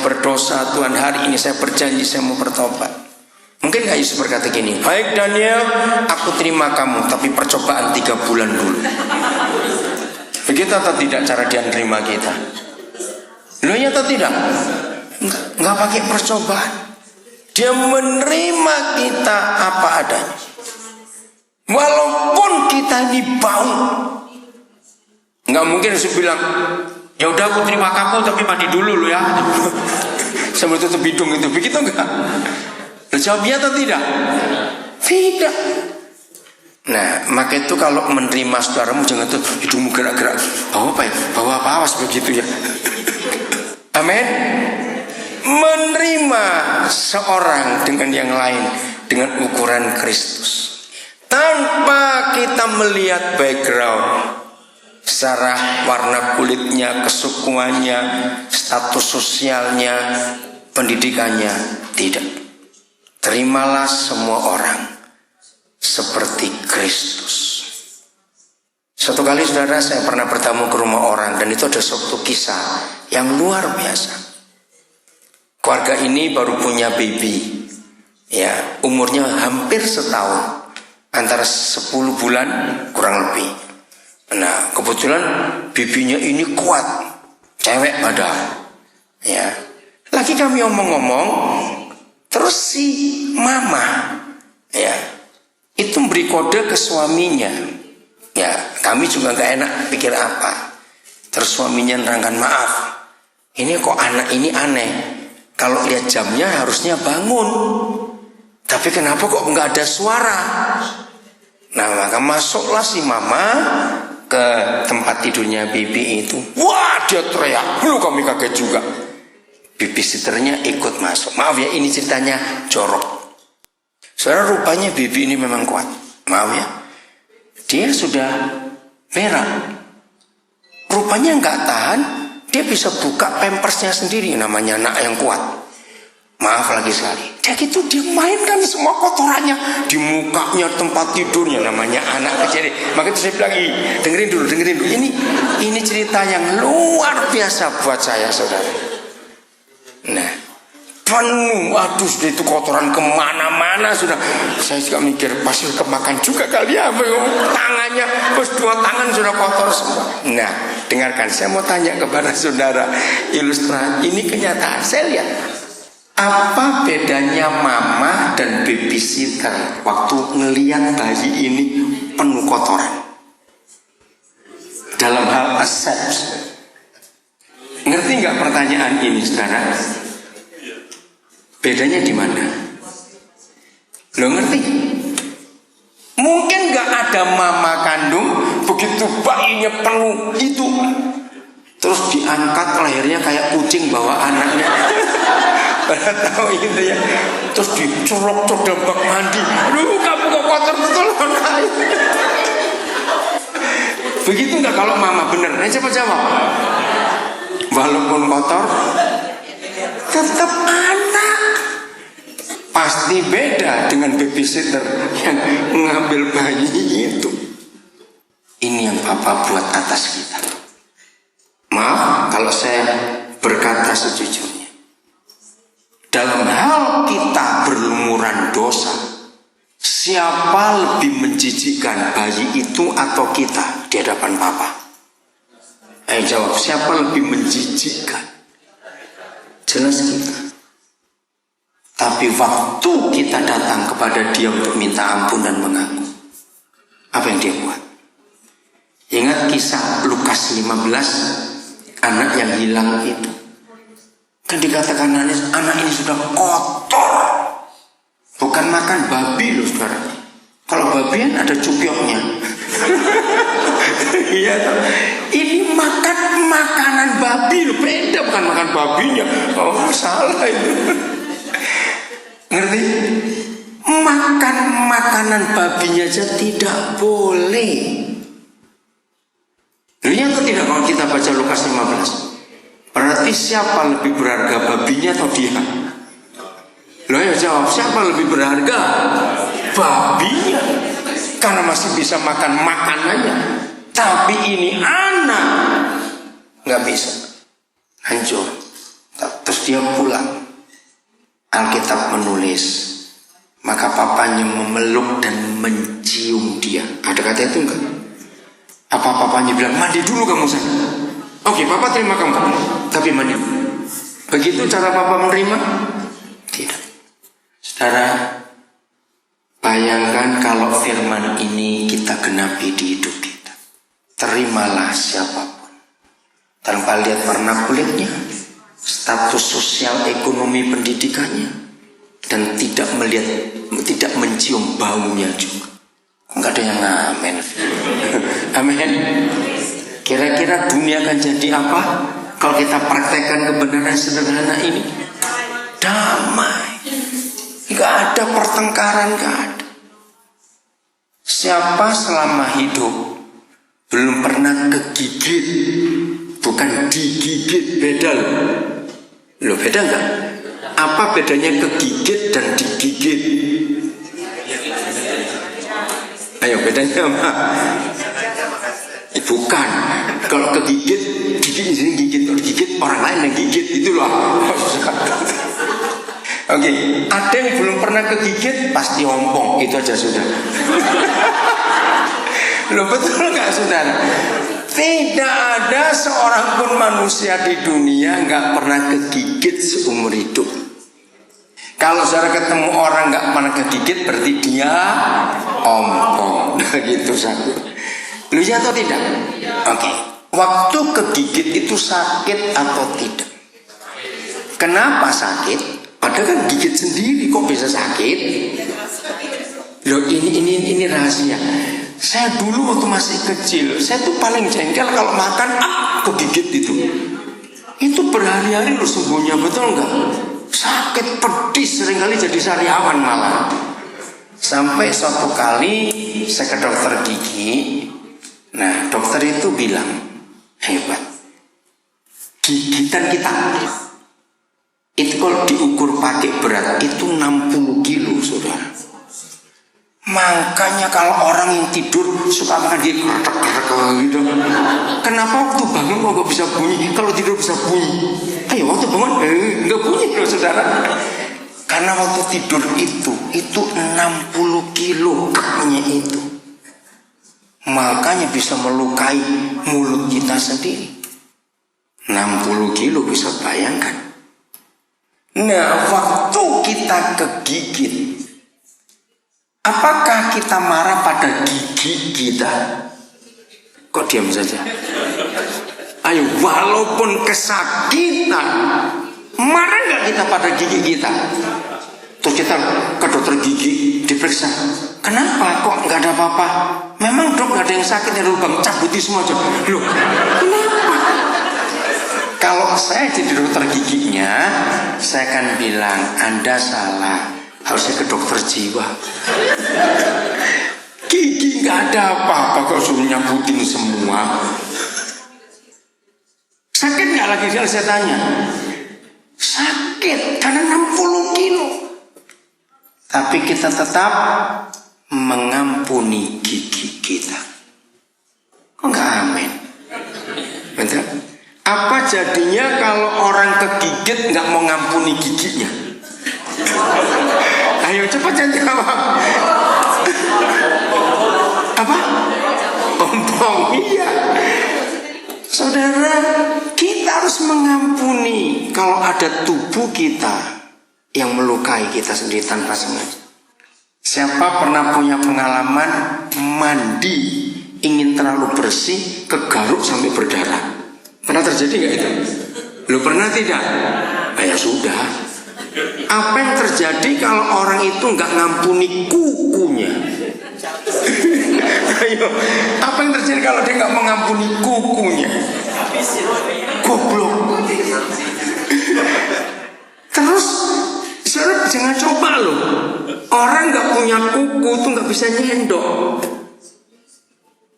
Speaker 1: berdosa Tuhan, hari ini saya berjanji saya mau bertobat. Mungkin gak Yesus berkata gini, baik Daniel, aku terima kamu, tapi percobaan 3 bulan dulu. Begitu atau tidak cara dia menerima kita? Loh ya atau tidak? Enggak pakai percobaan. Dia menerima kita apa adanya. Walaupun kita ini bau. Enggak mungkin Yesus bilang, ya udah aku terima kamu tapi mandi dulu lo ya. Sambil tutup hidung itu. Begitu enggak? Jawabnya atau tidak? Tidak. Nah, maka itu kalau menerima saudaramu jangan tuh hidungmu gerak-gerak. Bawa apa ya? Bawa apa awas begitu ya. Amin. Menerima seorang dengan yang lain dengan ukuran Kristus. Tanpa kita melihat background, secara warna kulitnya, kesukuannya, status sosialnya, pendidikannya, tidak. Terimalah semua orang seperti Kristus. Suatu kali saudara saya pernah bertamu ke rumah orang, dan itu ada suatu kisah yang luar biasa. Keluarga ini baru punya baby, ya umurnya hampir setahun, antara 10 bulan kurang lebih. Nah kebetulan babynya ini kuat, cewek padahal. Ya, lagi kami omong-omong. Terus si mama ya itu beri kode ke suaminya. Ya kami juga gak enak pikir apa. Terus suaminya nerangkan, maaf, ini kok anak ini aneh. Kalau lihat jamnya harusnya bangun, tapi kenapa kok gak ada suara. Nah maka masuklah si mama ke tempat tidurnya baby itu. Wah dia teriak, lu kami kaget juga. Babysitternya ikut masuk. Maaf ya, ini ceritanya jorok. Saudara, rupanya baby ini memang kuat. Maaf ya, dia sudah merah. Rupanya nggak tahan, dia bisa buka pampersnya sendiri. Namanya anak yang kuat. Maaf lagi sekali. Dia gitu, dia mainkan semua kotorannya di mukanya, tempat tidurnya. Namanya anak kecil. Maka itu saya bilang, dengerin dulu. Ini cerita yang luar biasa buat saya, saudara. Nah, penuh, aduh, sudah itu kotoran kemana-mana sudah. Saya juga mikir pasti kemakan juga kali ya, tangannya, terus 2 tangan sudah kotor semua. Nah, dengarkan, saya mau tanya kepada saudara, ilustrasi ini kenyataan. Saya lihat, apa bedanya mama dan babysitter waktu ngelihat bayi ini penuh kotoran? Dalam hal accept. Ngerti nggak pertanyaan ini, saudara? Bedanya di mana? Lo ngerti? Mungkin nggak ada mama kandung begitu begitu bayinya penuh itu. Terus diangkat lehernya kayak kucing bawa anaknya. Pada tahu itu ya. Terus dicolok-colok dalam bak mandi. Aduh, kamu kok kotor betul. Begitu enggak kalau mama bener? Coba jawab. Walaupun kotor, tetap anak. Pasti beda dengan babysitter yang mengambil bayi itu. Ini yang Bapak buat atas kita. Maaf kalau saya berkata sejujurnya. Dalam hal kita berlumuran dosa, siapa lebih menjijikkan, bayi itu atau kita di hadapan Bapa? Ayo jawab, siapa lebih menjijikkan? Jelas kita. Tapi waktu kita datang kepada Dia untuk minta ampun dan mengaku, apa yang Dia buat? Ingat kisah Lukas 15, anak yang hilang itu. Kan dikatakan anak ini sudah kotor. Bukan makan babi loh saudara. Kalau babi kan ada cukyoknya. Iya, ini makan makanan babi loh. Beda, bukan makan babinya. Oh salah itu. Ngerti? Makan makanan babinya aja tidak boleh. Lihat atau tidak kalau kita baca Lukas 15? Berarti siapa lebih berharga, babinya atau dia? Loh ya jawab, siapa lebih berharga? Babinya. Karena masih bisa makan makanannya. Tapi ini anak nggak bisa, hancur. Terus dia pulang. Alkitab menulis, maka papanya memeluk dan mencium dia. Ada kata itu enggak? Apa papanya bilang, mandi dulu kamu sana. Oke, papa terima kamu, tapi mandi. Begitu cara papa menerima? Tidak. Saudara, bayangkan kalau firman ini kita genapi di hidup kita. Terimalah siapapun. Tanpa lihat warna kulitnya, status sosial ekonomi pendidikannya, dan tidak mencium baunya juga. Enggak ada yang ngamen. Amin. Kira-kira dunia akan jadi apa kalau kita praktekkan kebenaran sederhana ini? Damai. Enggak ada pertengkaran, enggak ada. Siapa selama hidup belum pernah kegigit, bukan digigit, beda loh. Beda enggak? Apa bedanya kegigit dan digigit? Ayo bedanya apa? Bukan. Kalau kegigit, gigit sini gigit, kalau digigit orang lain yang gigit, itu loh. Oke, ada yang belum pernah kegigit pasti ompong, itu aja sudah. Loh betul nggak saudara? Tidak ada seorang pun manusia di dunia nggak pernah kegigit seumur hidup. Kalau saudara ketemu orang nggak pernah kegigit, berarti dia ompong. Gitu satu. Lu ya atau tidak? Oke. Waktu kegigit itu sakit atau tidak? Kenapa sakit? Padahal kan gigit sendiri kok bisa sakit? Loh ini rahasia. Saya dulu waktu masih kecil, saya tuh paling jengkel kalau makan kegigit itu. Itu berhari-hari lu sembuhnya, betul nggak? Sakit pedis, seringkali jadi sariawan malah. Sampai suatu kali saya ke dokter gigi. Nah dokter itu bilang, hebat, gigitan kita itu kalau diukur pakai berat itu 60 kilo saudara. Makanya kalau orang yang tidur suka makan dia gitu. Kenapa waktu bangun kok gak bisa bunyi? Kalau tidur bisa bunyi. Ayo waktu bangun nggak bunyi loh saudara. Karena waktu tidur itu 60 kilo kaknya itu. Makanya bisa melukai mulut kita sendiri. 60 kilo bisa bayangkan. Nah waktu kita kegigit, apakah kita marah pada gigi kita? Kok diam saja? Ayo, walaupun kesakitan, marah nggak kita pada gigi kita? Terus kita ke dokter gigi diperiksa, kenapa kok nggak ada apa-apa? Memang dok nggak ada yang sakit ya lubang, cabuti semua aja. Loh, kenapa? Kalau saya jadi dokter giginya, saya akan bilang Anda salah, harusnya ke dokter jiwa. Gigi nggak ada apa-apa kok suruh nyabutin semua. Sakit nggak lagi kalau saya tanya? Sakit karena 60 kilo. Tapi kita tetap mengampuni gigi kita. Kok nggak amin? Betul? Apa jadinya kalau orang kegigit nggak mau ngampuni giginya? Ayo cepat jawab. Apa? Pompong, iya. Saudara, kita harus mengampuni kalau ada tubuh kita yang melukai kita sendiri tanpa sengaja. Siapa pernah punya pengalaman mandi ingin terlalu bersih, kegaruk sampai berdarah? Pernah terjadi nggak itu? Lu pernah tidak? Ya sudah. Apa yang terjadi kalau orang itu nggak ngampuni kukunya? Ayo, apa yang terjadi kalau dia nggak mengampuni kukunya? Goblok. Terus, saudara jangan coba loh. Orang nggak punya kuku tuh nggak bisa nyendok.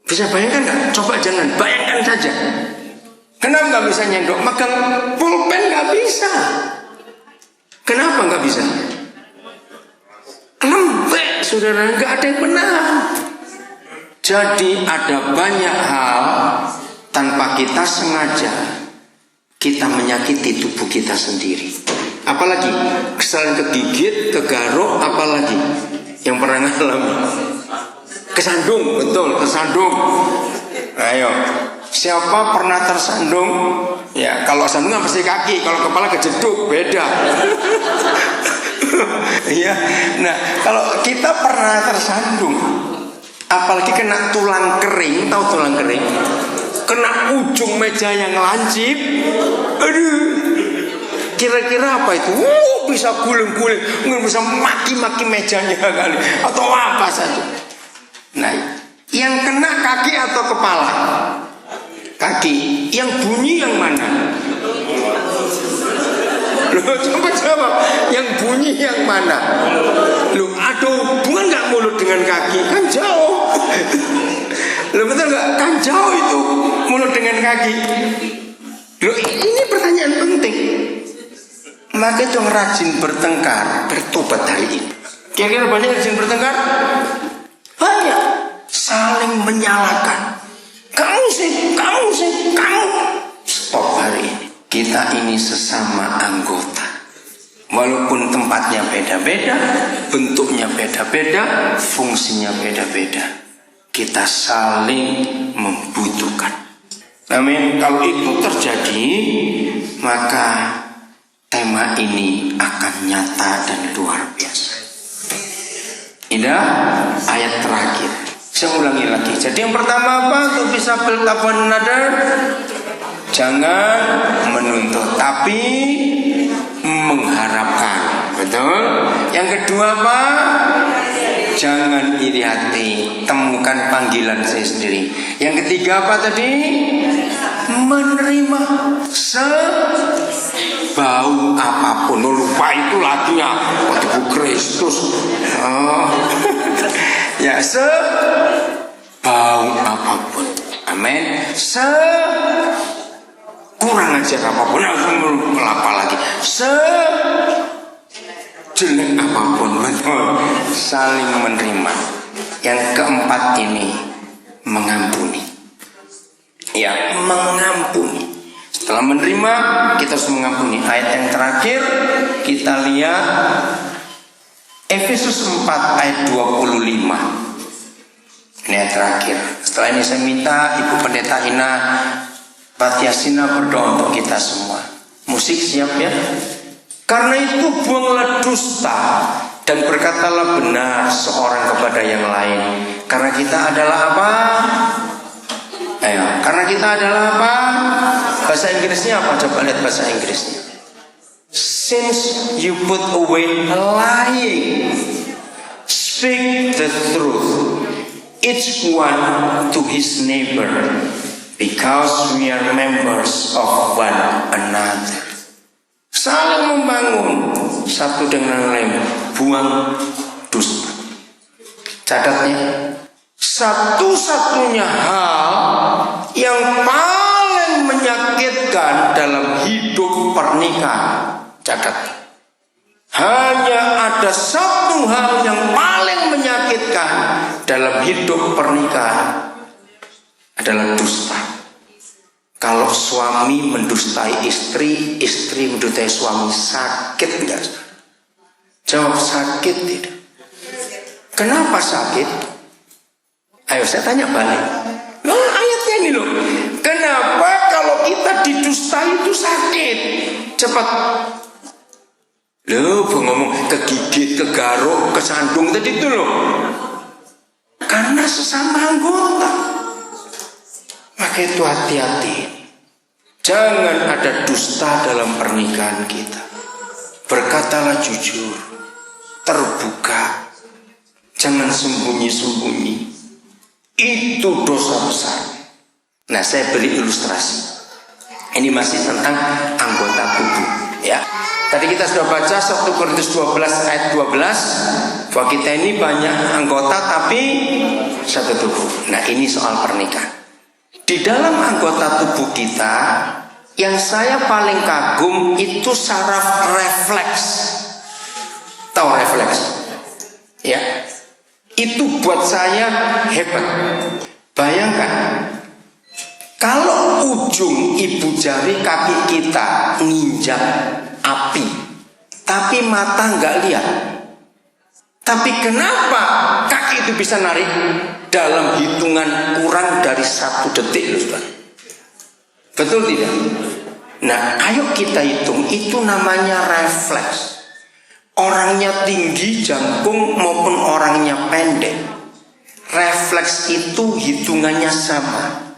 Speaker 1: Bisa bayangkan nggak? Coba jangan, bayangkan saja. Kenapa nggak bisa nyendok? Megang pulpen nggak bisa. Kenapa nggak bisa? Lembek, saudara, nggak ada yang benar. Jadi ada banyak hal tanpa kita sengaja kita menyakiti tubuh kita sendiri. Apalagi kesalahan kegigit, kegaruk, apalagi yang pernah ngalami. Kesandung, betul, kesandung. Ayo, siapa pernah tersandung? Ya, kalau sandungan pasti kaki, kalau kepala kejeduk, beda. Ya, nah kalau kita pernah tersandung, apalagi kena tulang kering, tahu tulang kering? Kena ujung meja yang lancip, aduh, kira-kira apa itu? Bisa guling-guling, bisa maki-maki mejanya kali, atau apa saja. Nah, yang kena kaki atau kepala? Kaki. Yang bunyi yang mana? Loh, coba jawab. Yang bunyi yang mana? Loh, ada hubungan nggak mulut dengan kaki? Kan jauh. Loh, betul nggak? Kan jauh itu mulut dengan kaki. Loh, ini pertanyaan penting. Maka itu rajin bertengkar, bertobat hari ini. Kira-kira banyak rajin bertengkar? Banyak. Saling menyalahkan. Kamu sih. Stop hari ini. Kita ini sesama anggota. Walaupun tempatnya beda-beda, bentuknya beda-beda, fungsinya beda-beda, kita saling membutuhkan. Amin. Kalau itu terjadi, maka tema ini akan nyata dan luar biasa. Indah, ayat terakhir. Saya ulangi lagi. Jadi yang pertama apa? Untuk bisa build up one another, jangan menuntut, tapi mengharapkan. Betul? Yang kedua apa? Jangan iri hati, temukan panggilan saya sendiri. Yang ketiga apa tadi? Menerima sebau apapun. Lupa itu lagi ya, tubuh Kristus. Ya, sebau apapun. Amin. Kurang ajar apapun, apa lagi? Jelek apapun, betul. Saling menerima. Yang keempat ini mengampuni. Ya, mengampuni. Setelah menerima, kita harus mengampuni. Ayat yang terakhir kita lihat Efesus 4 ayat 25. Ini ayat terakhir. Setelah ini saya minta Ibu Pendeta Ina Batiasina berdoa untuk kita semua. Musik siap ya? Karena itu buanglah dusta dan berkatalah benar seorang kepada yang lain. Karena kita adalah apa? Ayo, karena kita adalah apa? Bahasa Inggrisnya apa? Coba lihat bahasa Inggrisnya. Since you put away lying, Speak the truth, each one to his neighbor, because we are members of one another. Saling membangun satu dengan lain, buang dusta. Catatnya, satu-satunya hal yang paling menyakitkan dalam hidup pernikahan, catat. Hanya ada satu hal yang paling menyakitkan dalam hidup pernikahan, adalah dusta. Kalau suami mendustai istri, istri mendustai suami, sakit enggak? Jawab, sakit tidak? Kenapa sakit? Ayo saya tanya balik. Loh, ayatnya ini loh. Kenapa kalau kita didustai itu sakit? Cepat. Loh, ngomong kegigit, kegaruk, kesandung tadi itu loh. Karena sesama anggota. Maka itu hati-hati. Jangan ada dusta dalam pernikahan kita. Berkatalah jujur, terbuka. Jangan sembunyi-sembunyi. Itu dosa besar. Nah, saya beri ilustrasi. Ini masih tentang anggota tubuh, ya. Tadi kita sudah baca 1 Korintus 12 ayat 12, bahwa kita ini banyak anggota tapi satu tubuh. Nah, ini soal pernikahan. Di dalam anggota tubuh kita, yang saya paling kagum itu saraf refleks. Tahu refleks? Ya. Itu buat saya hebat. Bayangkan, kalau ujung ibu jari kaki kita nginjak api, tapi mata nggak lihat. Tapi kenapa kaki itu bisa narik dalam hitungan kurang dari 1 detik, loh, Ustaz? Betul tidak? Nah, ayo kita hitung. Itu namanya refleks. Orangnya tinggi jangkung maupun orangnya pendek, refleks itu hitungannya sama.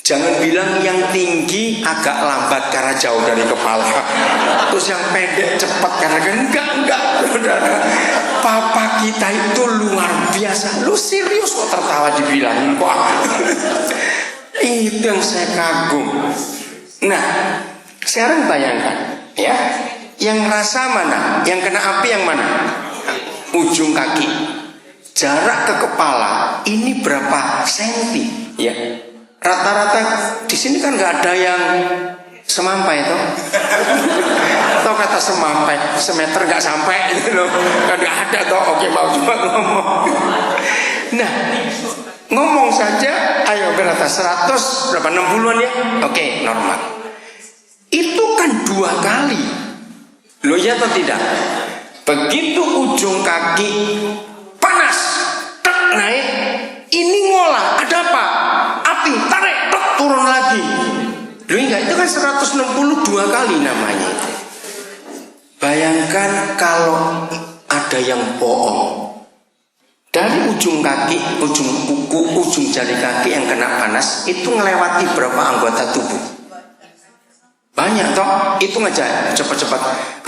Speaker 1: Jangan bilang yang tinggi agak lambat karena jauh dari kepala, terus yang pendek cepat karena enggak, saudara. Papa kita itu luar biasa. Lu serius kok tertawa dibilangin, wah. Itu yang saya kagum. Nah, sekarang bayangkan, ya. Yang rasa mana? Yang kena api yang mana? Ujung kaki. Jarak ke kepala ini berapa senti? Ya. Rata-rata di sini kan nggak ada yang semampai toh. Atau kata semampai, semeter nggak sampai gitu loh. Kan nggak ada toh. Oke, mau coba ngomong. Nah, ngomong saja, ayo berapa? 100 berapa? 60-an ya? Oke, normal. Itu kan 2 kali. Loh, iya atau tidak? Begitu ujung kaki panas, tek, naik, ini ngolah, ada apa? Api, tarik, tek, turun lagi. Loh enggak, itu kan 162 kali namanya itu. Bayangkan kalau ada yang bohong. Dari ujung kaki, ujung kuku, ujung jari kaki yang kena panas, itu melewati berapa anggota tubuh? Banyak toh, hitung aja cepat-cepat.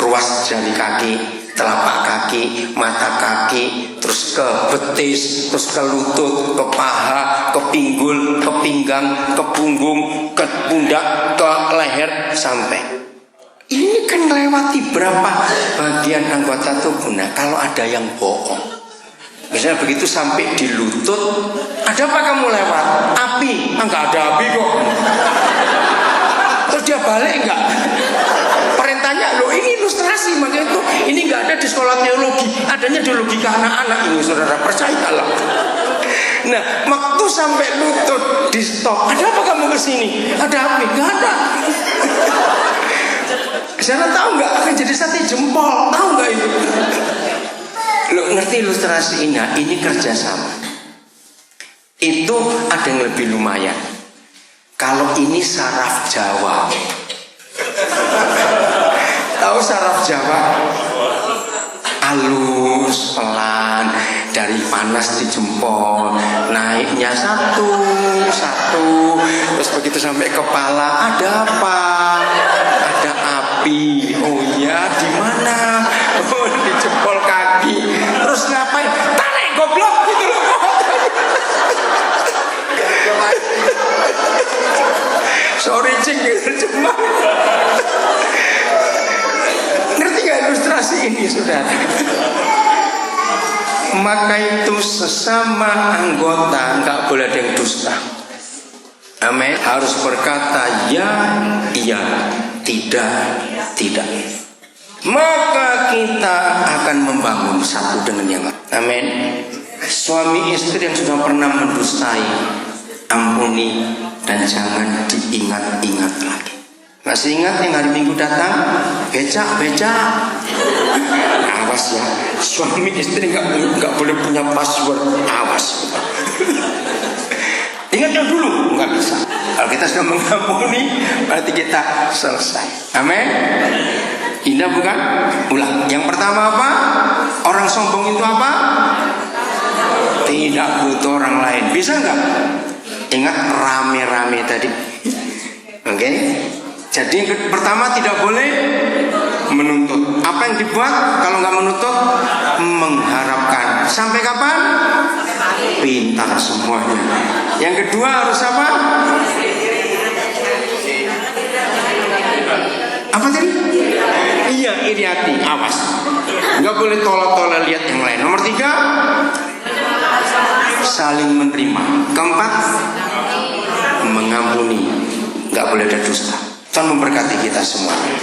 Speaker 1: Ruas jari kaki, telapak kaki, mata kaki, terus ke betis, terus ke lutut, ke paha, ke pinggul, ke pinggang, ke punggung, ke pundak, ke leher, sampai. Ini kan melewati berapa bagian anggota tubuh. Nah, kalau ada yang bohong, misalnya begitu sampai di lutut, ada apa kamu lewat? Api, enggak ada api kok. Terus dia balik enggak? Perintahnya, loh ini ilustrasi, makanya itu ini enggak ada di sekolah teologi, adanya di logika anak-anak ini, saudara, percayalah. Nah, waktu sampai lutut di stop, ada apa kamu kesini? Ada api? Enggak ada. Saudara tahu enggak akan jadi sate jempol? Tahu enggak itu? Lo ngerti ilustrasi ini? Nah, ini kerjasama. Itu ada yang lebih lumayan. Kalau ini saraf Jawa. Tahu saraf Jawa? Halus, pelan, dari panas di jempol, naiknya satu, terus begitu sampai kepala, ada apa? Ada api. Oh iya, di mana? Oh, di jempol kaki. Terus ngapain? goblok gitu loh. Sorry cing, terjemah. Ngerti gak ilustrasi ini saudara? Maka itu sesama anggota nggak boleh ada yang dusta. Amin. Harus berkata ya, iya, tidak, tidak. Maka kita akan membangun satu dengan yang lain. Amin. Suami istri yang sudah pernah mendustai, ampuni dan jangan diingat-ingat lagi. Masih ingat yang hari Minggu datang? Becak. Awas ya, suami istri nggak boleh punya password. Awas. Ingat yang dulu, nggak bisa. Kalau kita sudah mengampuni, berarti kita selesai. Amin. Indah bukan? Ulang. Yang pertama apa? Orang sombong itu apa? Tidak butuh orang lain. Bisa nggak? Ingat rame-rame tadi. Oke. Jadi yang pertama tidak boleh menuntut. Apa yang dibuat kalau nggak menuntut? Mengharapkan. Sampai kapan? Pintar semuanya. Yang kedua harus apa? Apa tadi? Iya, iri hati. Awas. Nggak boleh tolak-tolak lihat yang lain. Nomor 3, saling menerima. Keempat, mengampuni. Nggak boleh ada dusta. Tuhan memberkati kita semuanya.